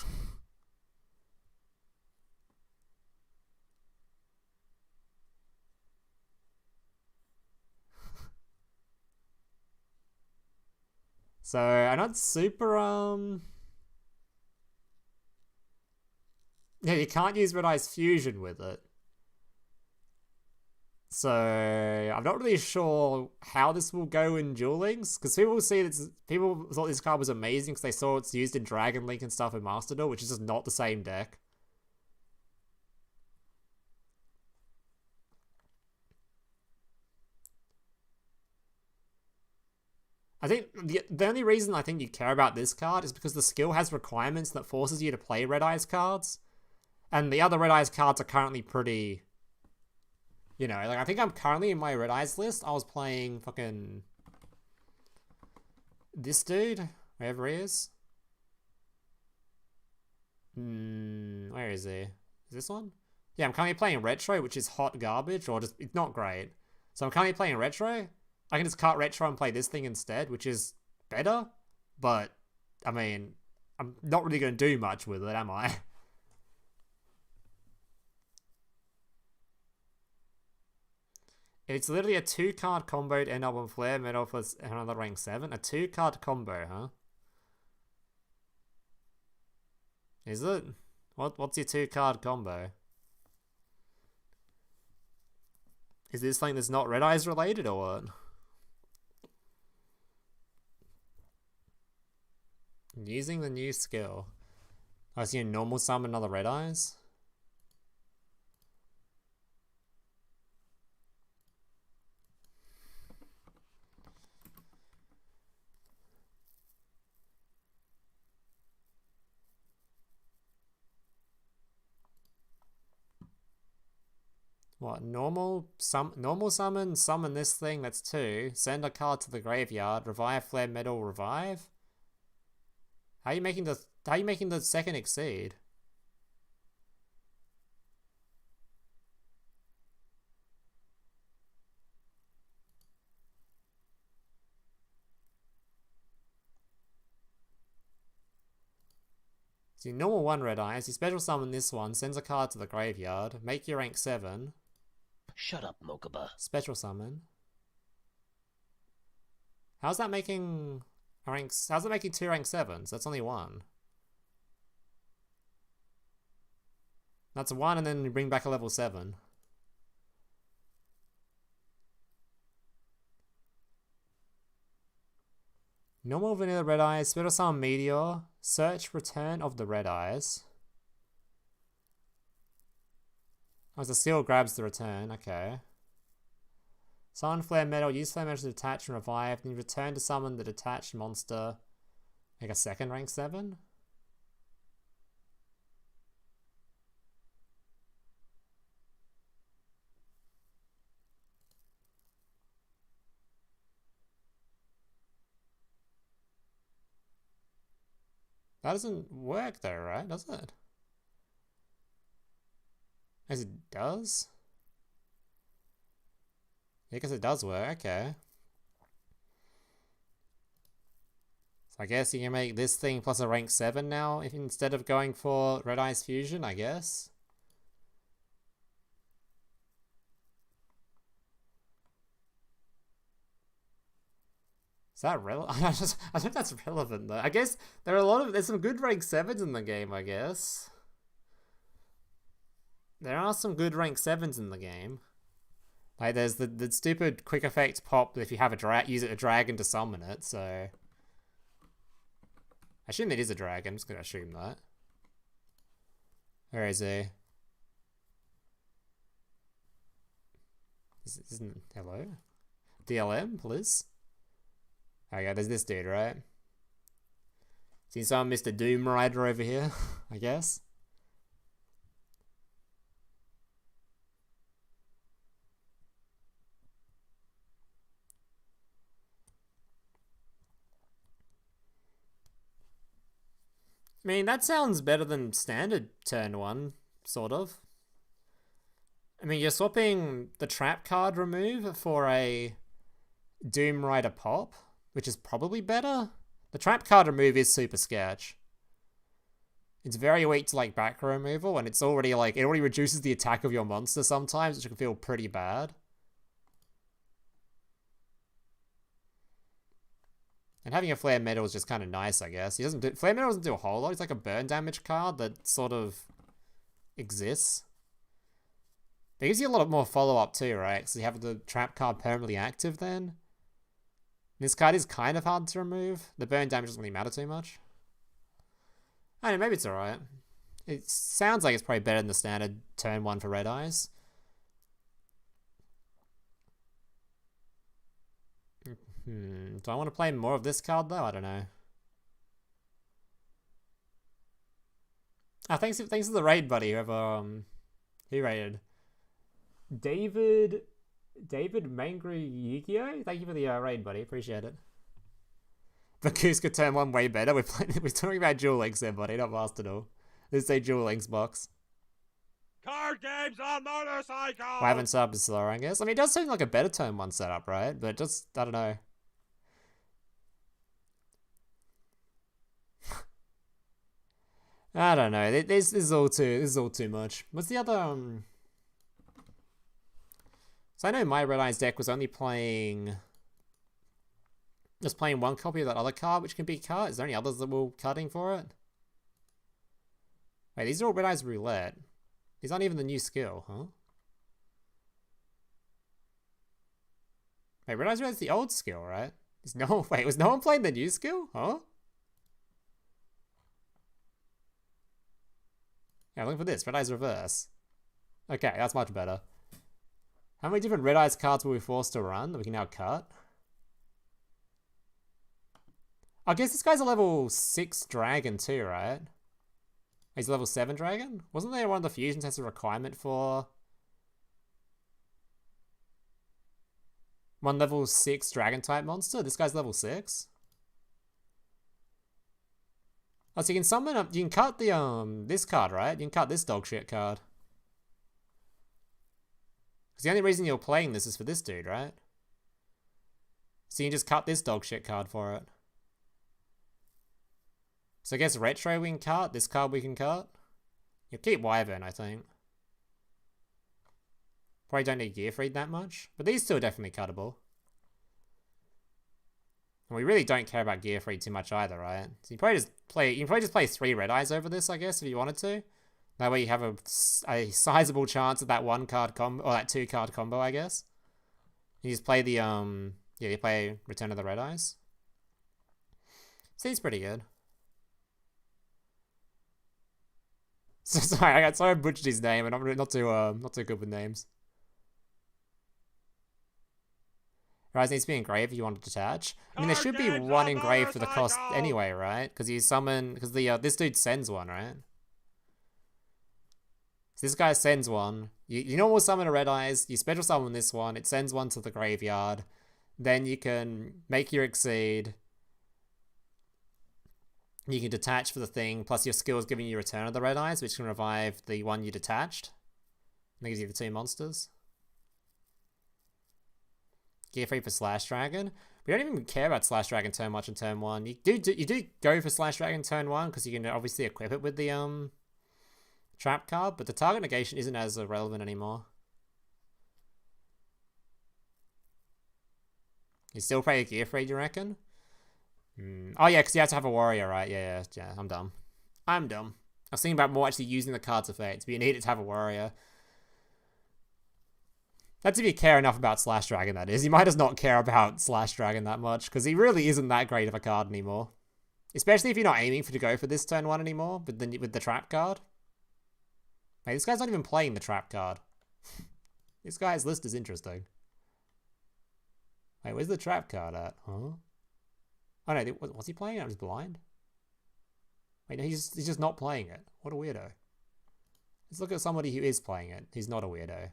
So, I'm not super, yeah, you can't use Red Eyes Fusion with it. So, I'm not really sure how this will go in Duel Links, because people thought this card was amazing because they saw it's used in Dragon Link and stuff in Master Duel, which is just not the same deck. I think the only reason I think you care about this card is because the skill has requirements that forces you to play Red Eyes cards. And the other Red Eyes cards are currently pretty... You know, like I think I'm currently in my Red Eyes list. I was playing fucking... this dude, wherever he is. Where is he? Is this one? Yeah, I'm currently playing Retro, which is hot garbage, or just... it's not great. So I'm currently playing Retro. I can just cut Retro and play this thing instead, which is better, but, I mean, I'm not really going to do much with it, am I? It's literally a 2-card combo to end up on Flare, Metal plus another rank 7. A 2-card combo, huh? Is it? What's your 2-card combo? Is this something that's not Red Eyes related or what? Using the new skill. I see a normal summon another Red Eyes. What, normal summon this thing, that's 2. Send a card to the graveyard, revive flare metal, revive? How are you making the second exceed? So you normal 1 Red Eyes, you special summon this one, sends a card to the graveyard, make your rank 7. Shut up, Mokuba. Special summon. How's that making how's that making 2 rank 7s? That's only 1. That's 1 and then you bring back a level 7. Normal vanilla Red Eyes, special summon Meteor, search return of the Red Eyes. Oh, the seal grabs the return, okay. Summon Flare Metal, use Flare Metal to detach and revive, then you return to summon the detached monster. Make a second rank 7? That doesn't work though, right? Does it? As it does? Yeah, I guess it does work, okay. So I guess you can make this thing plus a rank 7 now, if instead of going for Red Eyes Fusion, I guess. Is that relevant? I don't think that's relevant though. I guess there's some good rank 7s in the game, I guess. There are some good rank 7s in the game. Like there's the stupid quick effect pop if you have use a dragon to summon it, so I assume it is a dragon, I'm just gonna assume that. Where is he? Isn't hello? DLM, please? Okay, there's this dude, right? See some Mr. Doom Rider over here, I guess. I mean, that sounds better than standard turn 1, sort of. I mean, you're swapping the trap card remove for a Doom Rider pop, which is probably better. The trap card remove is super sketch. It's very weak to like back row removal, and it's already like, it already reduces the attack of your monster sometimes, which can feel pretty bad. And having a Flare Metal is just kind of nice, I guess. Flare Metal doesn't do a whole lot. It's like a burn damage card that sort of exists. It gives you a lot more follow-up too, right? So you have the trap card permanently active then. This card is kind of hard to remove. The burn damage doesn't really matter too much. I don't know, maybe it's alright. It sounds like it's probably better than the standard turn 1 for Red Eyes. Do I want to play more of this card though? I don't know. Ah, thanks for the raid, buddy. Whoever who raided? David Mangry Yukio? Thank you for the raid, buddy. Appreciate it. Bakuska turn 1 way better. We're talking about Duel Links there, buddy, not Masterful. This is a Duel Links box. Card games on motorcycles! I haven't subbed to slower, I guess. I mean, it does seem like a better turn 1 setup, right? But just, I don't know. I don't know. This is all too much. What's the other So I know my Red Eyes deck was only playing one copy of that other card which can be cut. Is there any others that we're cutting for it? Wait, these are all Red Eyes Roulette. These aren't even the new skill, huh? Wait, Red Eyes Red's the old skill, right? Wait, was no one playing the new skill? Huh? Yeah, look for this. Red Eyes Reverse. Okay, that's much better. How many different Red Eyes cards were we forced to run that we can now cut? I guess this guy's a level 6 dragon too, right? He's a level 7 dragon? Wasn't there one of the fusions has a requirement for one level 6 dragon type monster? This guy's level 6. Oh, so you can summon up, you can cut the this card, right? You can cut this dog shit card. Because the only reason you're playing this is for this dude, right? So you can just cut this dog shit card for it. So I guess Retro we can cut, this card we can cut. You'll keep Wyvern, I think. Probably don't need Gear Freed that much, but these two are definitely cuttable. And we really don't care about Gear Freed too much either, right? So you can probably just play 3 Red Eyes over this, I guess, if you wanted to. That way you have a sizable chance of that 1 card combo, or that 2 card combo, I guess. You just play the, yeah, you play Return of the Red Eyes. Seems pretty good. So sorry, I got so butchered his name, and I'm not too good with names. Rise needs to be engraved if you want to detach. I mean, there should be one engraved for the cost anyway, right? Because you summon, because the this dude sends one, right? So this guy sends one. You normal summon a Red Eyes. You special summon this one. It sends one to the graveyard. Then you can make your Xyz. You can detach for the thing, plus your skill is giving you Return of the Red Eyes, which can revive the one you detached. And it gives you the 2 monsters. Gear Free for Slash Dragon. We don't even care about Slash Dragon turn much in turn 1. You do go for Slash Dragon turn 1, because you can obviously equip it with the trap card, but the target negation isn't as relevant anymore. You still play a Gear Free, do you reckon? Oh yeah, because you have to have a warrior, right? Yeah, I'm dumb. I was thinking about more actually using the card's effects, but you need it to have a warrior. That's if you care enough about Slash Dragon, that is. You might just not care about Slash Dragon that much, because he really isn't that great of a card anymore. Especially if you're not aiming to go for this turn 1 anymore, with the trap card. Hey, this guy's not even playing the trap card. This guy's list is interesting. Wait, where's the trap card at? Huh? Oh no, what's he playing? I'm just blind. Wait, no, he's just not playing it. What a weirdo. Let's look at somebody who is playing it. He's not a weirdo.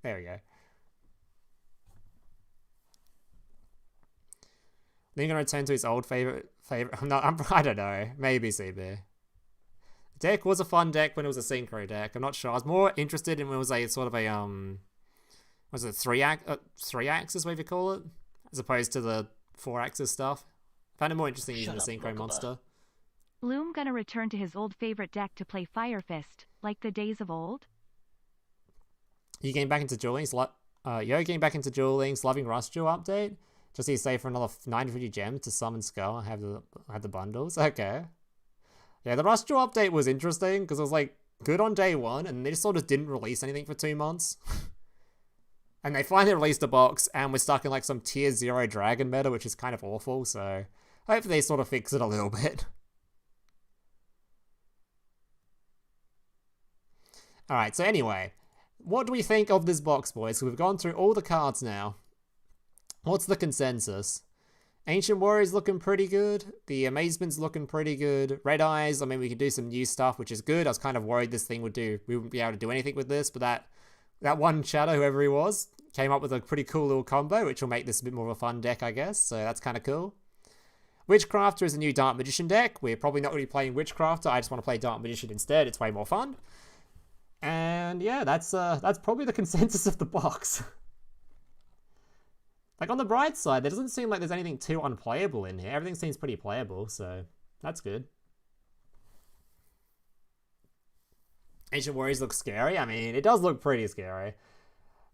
There we go. Then you're gonna return to his old favorite. I don't know. Maybe CB. The deck was a fun deck when it was a synchro deck. I'm not sure. I was more interested in when it was a sort of a was it 3-axis wave you call it, as opposed to the 4-axis stuff. I found it more interesting using the synchro monster. Loom gonna return to his old favorite deck to play Fire Fist, like the days of old? You getting back into dueling? Yo, getting back into dueling. Loving Rust Duel update. Just need to save for another 950 gems to summon Skull. I have the bundles. Okay. Yeah, the Rust Duel update was interesting because it was like good on day 1, and they just sort of didn't release anything for 2 months. And they finally released a box, and we're stuck in like some tier 0 dragon meta, which is kind of awful. So hopefully they sort of fix it a little bit. Alright, so anyway, what do we think of this box, boys? So we've gone through all the cards now. What's the consensus? Ancient Warrior's looking pretty good. The Amazement's looking pretty good. Red Eyes, I mean, we could do some new stuff, which is good. I was kind of worried this thing we wouldn't be able to do anything with this, but that one chatter, whoever he was, came up with a pretty cool little combo, which will make this a bit more of a fun deck, I guess. So that's kind of cool. Witchcrafter is a new Dark Magician deck. We're probably not going to be playing Witchcrafter. I just want to play Dark Magician instead. It's way more fun. And yeah, that's probably the consensus of the box. Like, on the bright side, there doesn't seem like there's anything too unplayable in here. Everything seems pretty playable, so that's good. Ancient Warriors looks scary. I mean, it does look pretty scary.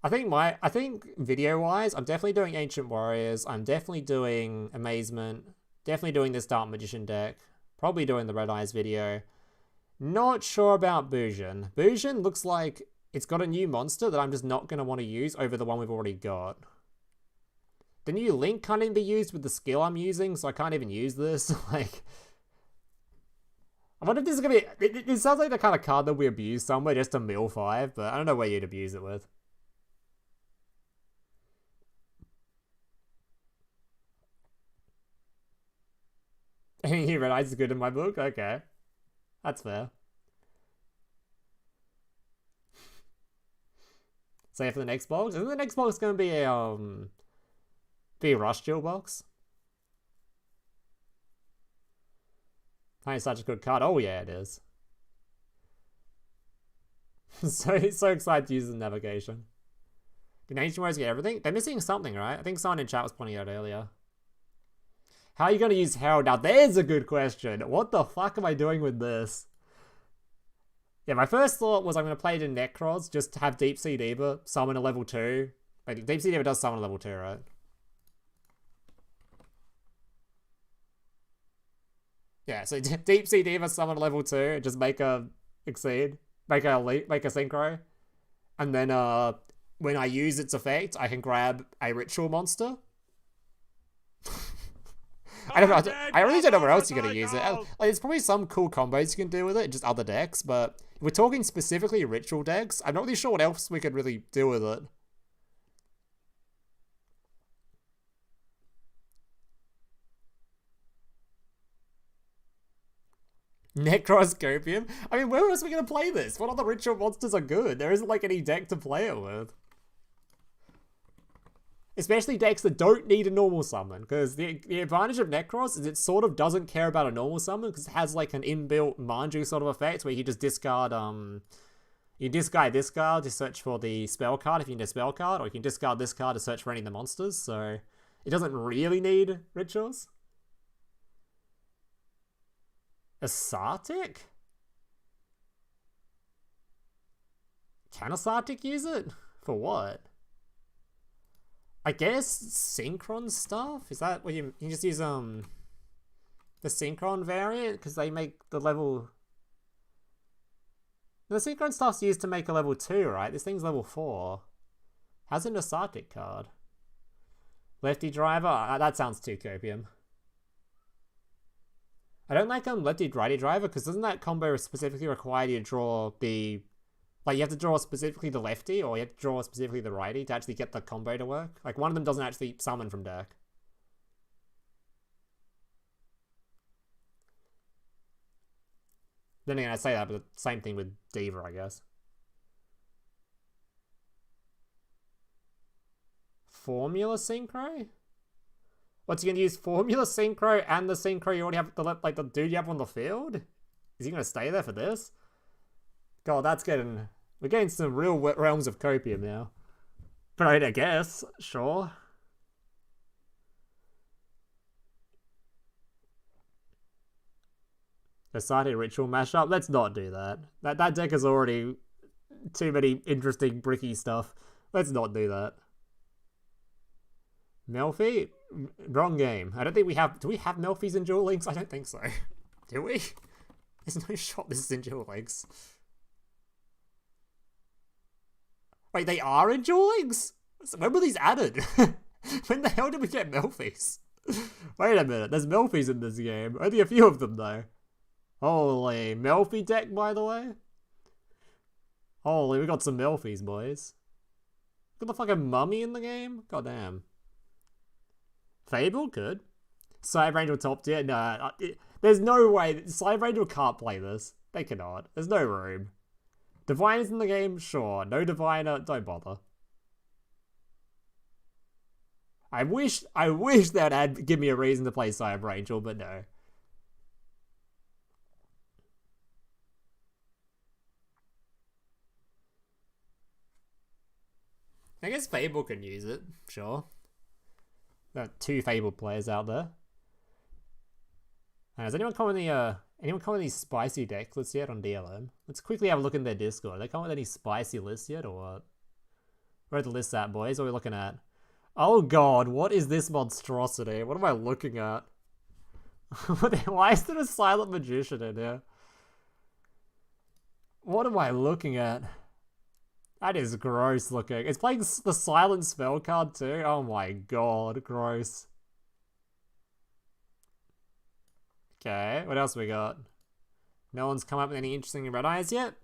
I think video-wise, I'm definitely doing Ancient Warriors. I'm definitely doing Amazement. Definitely doing this Dark Magician deck. Probably doing the Red Eyes video. Not sure about BUJIN. BUJIN looks like it's got a new monster that I'm just not going to want to use over the one we've already got. The new link can't even be used with the skill I'm using, so I can't even use this. Like, I wonder if this is gonna be. It sounds like the kind of card that we abuse somewhere just to mill 5, but I don't know where you'd abuse it with. He realized it's good in my book? Okay. That's fair. So for the next box? Isn't the next box gonna be a Rush Jill box? That is such a good card. Oh yeah, it is. so excited to use the navigation. Can Ancient Warriors get everything? They're missing something, right? I think someone in chat was pointing out earlier. How are you going to use Herald? Now, there's a good question. What the fuck am I doing with this? Yeah, my first thought was I'm going to play it in Necros, just to have Deep Sea Diva summon a level 2. Wait, Deep Sea Diva does summon a level 2, right? Yeah, so Deep Sea Diva summon a level 2, just make a Exceed, make a Synchro. And then when I use its effect, I can grab a Ritual Monster. I really don't know where else you're going to use it. Like, there's probably some cool combos you can do with it, just other decks, but if we're talking specifically Ritual decks, I'm not really sure what else we could really do with it. Necroscopium? I mean, where else are we going to play this? What other Ritual monsters are good? There isn't like any deck to play it with. Especially decks that don't need a normal summon, because the advantage of Necros is it sort of doesn't care about a normal summon, because it has like an inbuilt Manju sort of effect, where you just discard, you discard this card to search for the spell card if you need a spell card, or you can discard this card to search for any of the monsters, so it doesn't really need rituals. Asartic? Can Asartic use it? For what? I guess Synchron stuff? Is that what you just use the Synchron variant? Because they make the level... The Synchron stuff's used to make a level 2, right? This thing's level 4. How's an Asartic card? Lefty Driver? That sounds too copium. I don't like Lefty Righty Driver, because doesn't that combo specifically require you to draw the... Like, you have to draw specifically the lefty, or you have to draw specifically the righty to actually get the combo to work. Like, one of them doesn't actually summon from deck. Then again, I say that, but the same thing with Diva, I guess. Formula Synchro? What's he gonna use? Formula Synchro and the Synchro you already have, like the dude you have on the field? Is he gonna stay there for this? God, that's getting... We're getting some real realms of copium now. But I guess, sure. Asartic Ritual mashup? Let's not do that. That deck is already too many interesting bricky stuff. Let's not do that. Melfi? Wrong game. I don't think we have... Do we have Melfis in Duel Links? I don't think so. Do we? There's no shot this is in Duel Links. Wait, they are in Duel Links? When were these added? When the hell did we get Melfis? Wait a minute, there's Melfis in this game. Only a few of them, though. Holy, Melfi deck, by the way? Holy, we got some Melfis, boys. Got the fucking mummy in the game? Goddamn. Fable? Good. Cyber Angel top tier? Nah, there's no way. Cyber Angel can't play this. They cannot. There's no room. Diviner's in the game? Sure. No Diviner? Don't bother. I wish they'd give me a reason to play Cyber Angel, but no. I guess Fable can use it, sure. There are 2 Fable players out there. Has anyone come with any spicy deck lists yet on DLM? Let's quickly have a look in their Discord. They come with any spicy lists yet, or what? Where are the lists at, boys? What are we looking at? Oh god, what is this monstrosity? What am I looking at? Why is there a Silent Magician in here? What am I looking at? That is gross looking. It's playing the silent spell card too. Oh my god, gross. Okay, what else we got? No one's come up with any interesting red eyes yet.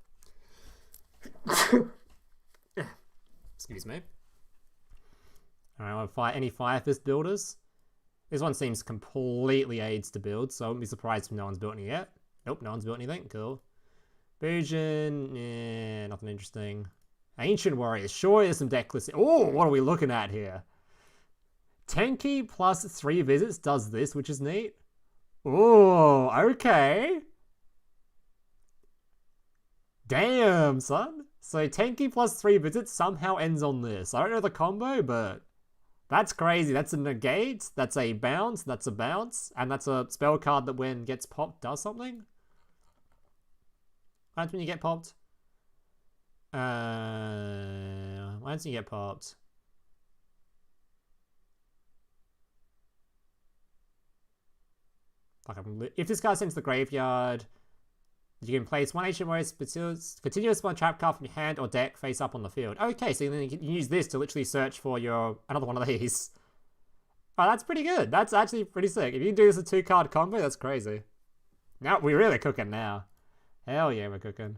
Excuse me. Alright, any Fire Fist builders? This one seems completely AIDS to build, so I wouldn't be surprised if no one's built any yet. Nope, no one's built anything. Cool. BUJIN, yeah, nothing interesting. Ancient Warriors, sure there's some deck lists. Oh, what are we looking at here? Tenki plus 3 visits does this, which is neat. Oh, okay. Damn, son. So Tenki plus 3 visits somehow ends on this. I don't know the combo, but that's crazy. That's a negate, that's a bounce, and that's a spell card that when gets popped does something? That's when you get popped. Once you get popped. Fuck, if this card sends to the graveyard, you can place 1 ancient warrior continuous one trap card from your hand or deck face up on the field. Okay, so then you can use this to literally search for your another one of these. Oh, that's pretty good. That's actually pretty sick. If you can do this a 2-card combo, that's crazy. Now we're really cooking now. Hell yeah, we're cooking.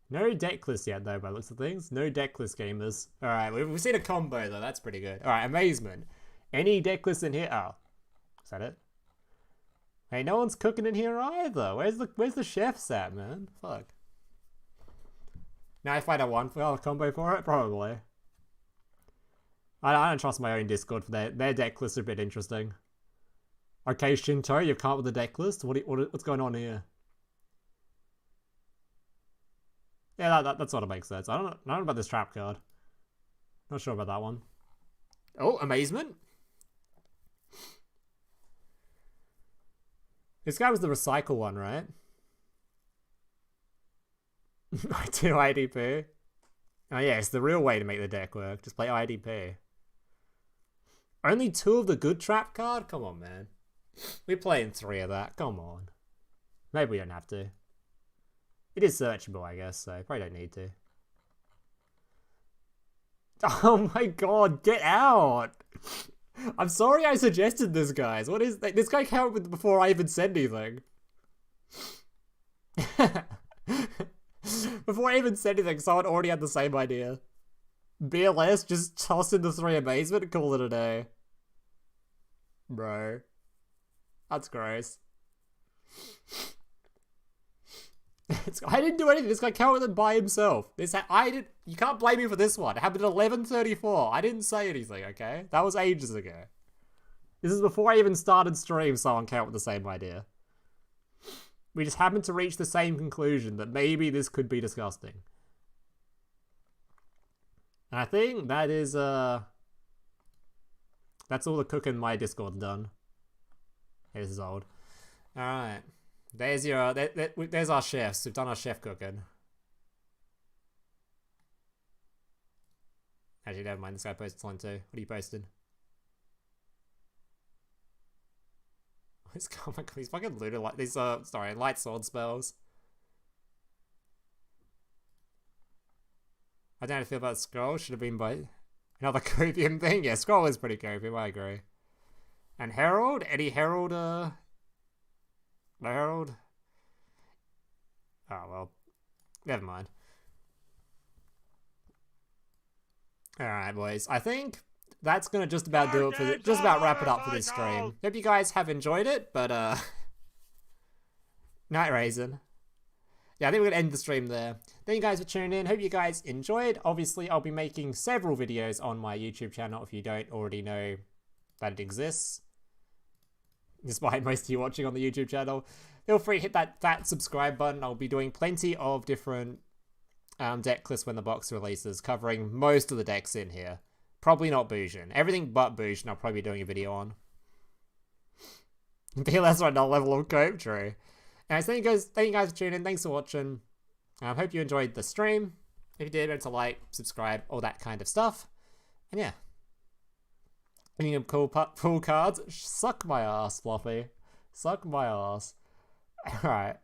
No deck list yet, though, by the looks of things. No deck list gamers. Alright, we've seen a combo, though. That's pretty good. Alright, Amazement. Any deck list in here? Oh. Is that it? Hey, no one's cooking in here either. Where's the chefs at, man? Fuck. Now if I don't want a combo for it, probably. I don't trust my own Discord for their deck lists are a bit interesting. Okay, Shinto, you've come up with a deck list? What's going on here? Yeah, that sort of makes sense. I don't know about this trap card. Not sure about that one. Oh, Amazement. This guy was the recycle one, right? 2 IDP. Oh yeah, it's the real way to make the deck work. Just play IDP. Only 2 of the good trap card? Come on, man. We're playing 3 of that. Come on. Maybe we don't have to. It is searchable, I guess, so probably don't need to. Oh my god, get out! I'm sorry I suggested this, guys. What is that? This guy came up with before I even said anything. Before I even said anything, someone already had the same idea. BLS, just toss in the 3 Amazement and call it a day. Bro. That's gross. I didn't do anything. This guy came up with it by himself. You can't blame me for this one. It happened at 11:34. I didn't say anything, okay? That was ages ago. This is before I even started stream, someone came up with the same idea. We just happened to reach the same conclusion that maybe this could be disgusting. And I think that is, that's all the cooking my Discord's done. Hey, this is old. Alright. There's your, there's our chefs. We've done our chef cooking. Actually, never mind. This guy posted one too. What are you posting? Oh my god, he's fucking looted like these, sorry, light sword spells. I don't know how to feel about Scroll. Should have been by another copium thing. Yeah, Scroll is pretty copium, I agree. And Herald? Any Herald, no Herald? Oh, well. Never mind. Alright, boys. I think that's gonna just about do it for just about wrap it up for this stream. Hope you guys have enjoyed it, but Night Raisin. Yeah, I think we're gonna end the stream there. Thank you guys for tuning in. Hope you guys enjoyed. Obviously, I'll be making several videos on my YouTube channel if you don't already know that it exists. Despite most of you watching on the YouTube channel, feel free to hit that subscribe button. I'll be doing plenty of different deck lists when the box releases, covering most of the decks in here. Probably not BUJIN. Everything but BUJIN I'll probably be doing a video on. PLS right now, level of cope, true. Anyways, thank you guys for tuning in. Thanks for watching. I hope you enjoyed the stream. If you did, remember to like, subscribe, all that kind of stuff. And yeah. Any cool cards? Suck my ass, Fluffy. Suck my ass. Alright.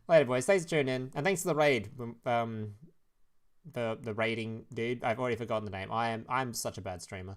Later, boys. Thanks for tuning in. And thanks for the raid. The raiding dude. I've already forgotten the name. I'm such a bad streamer.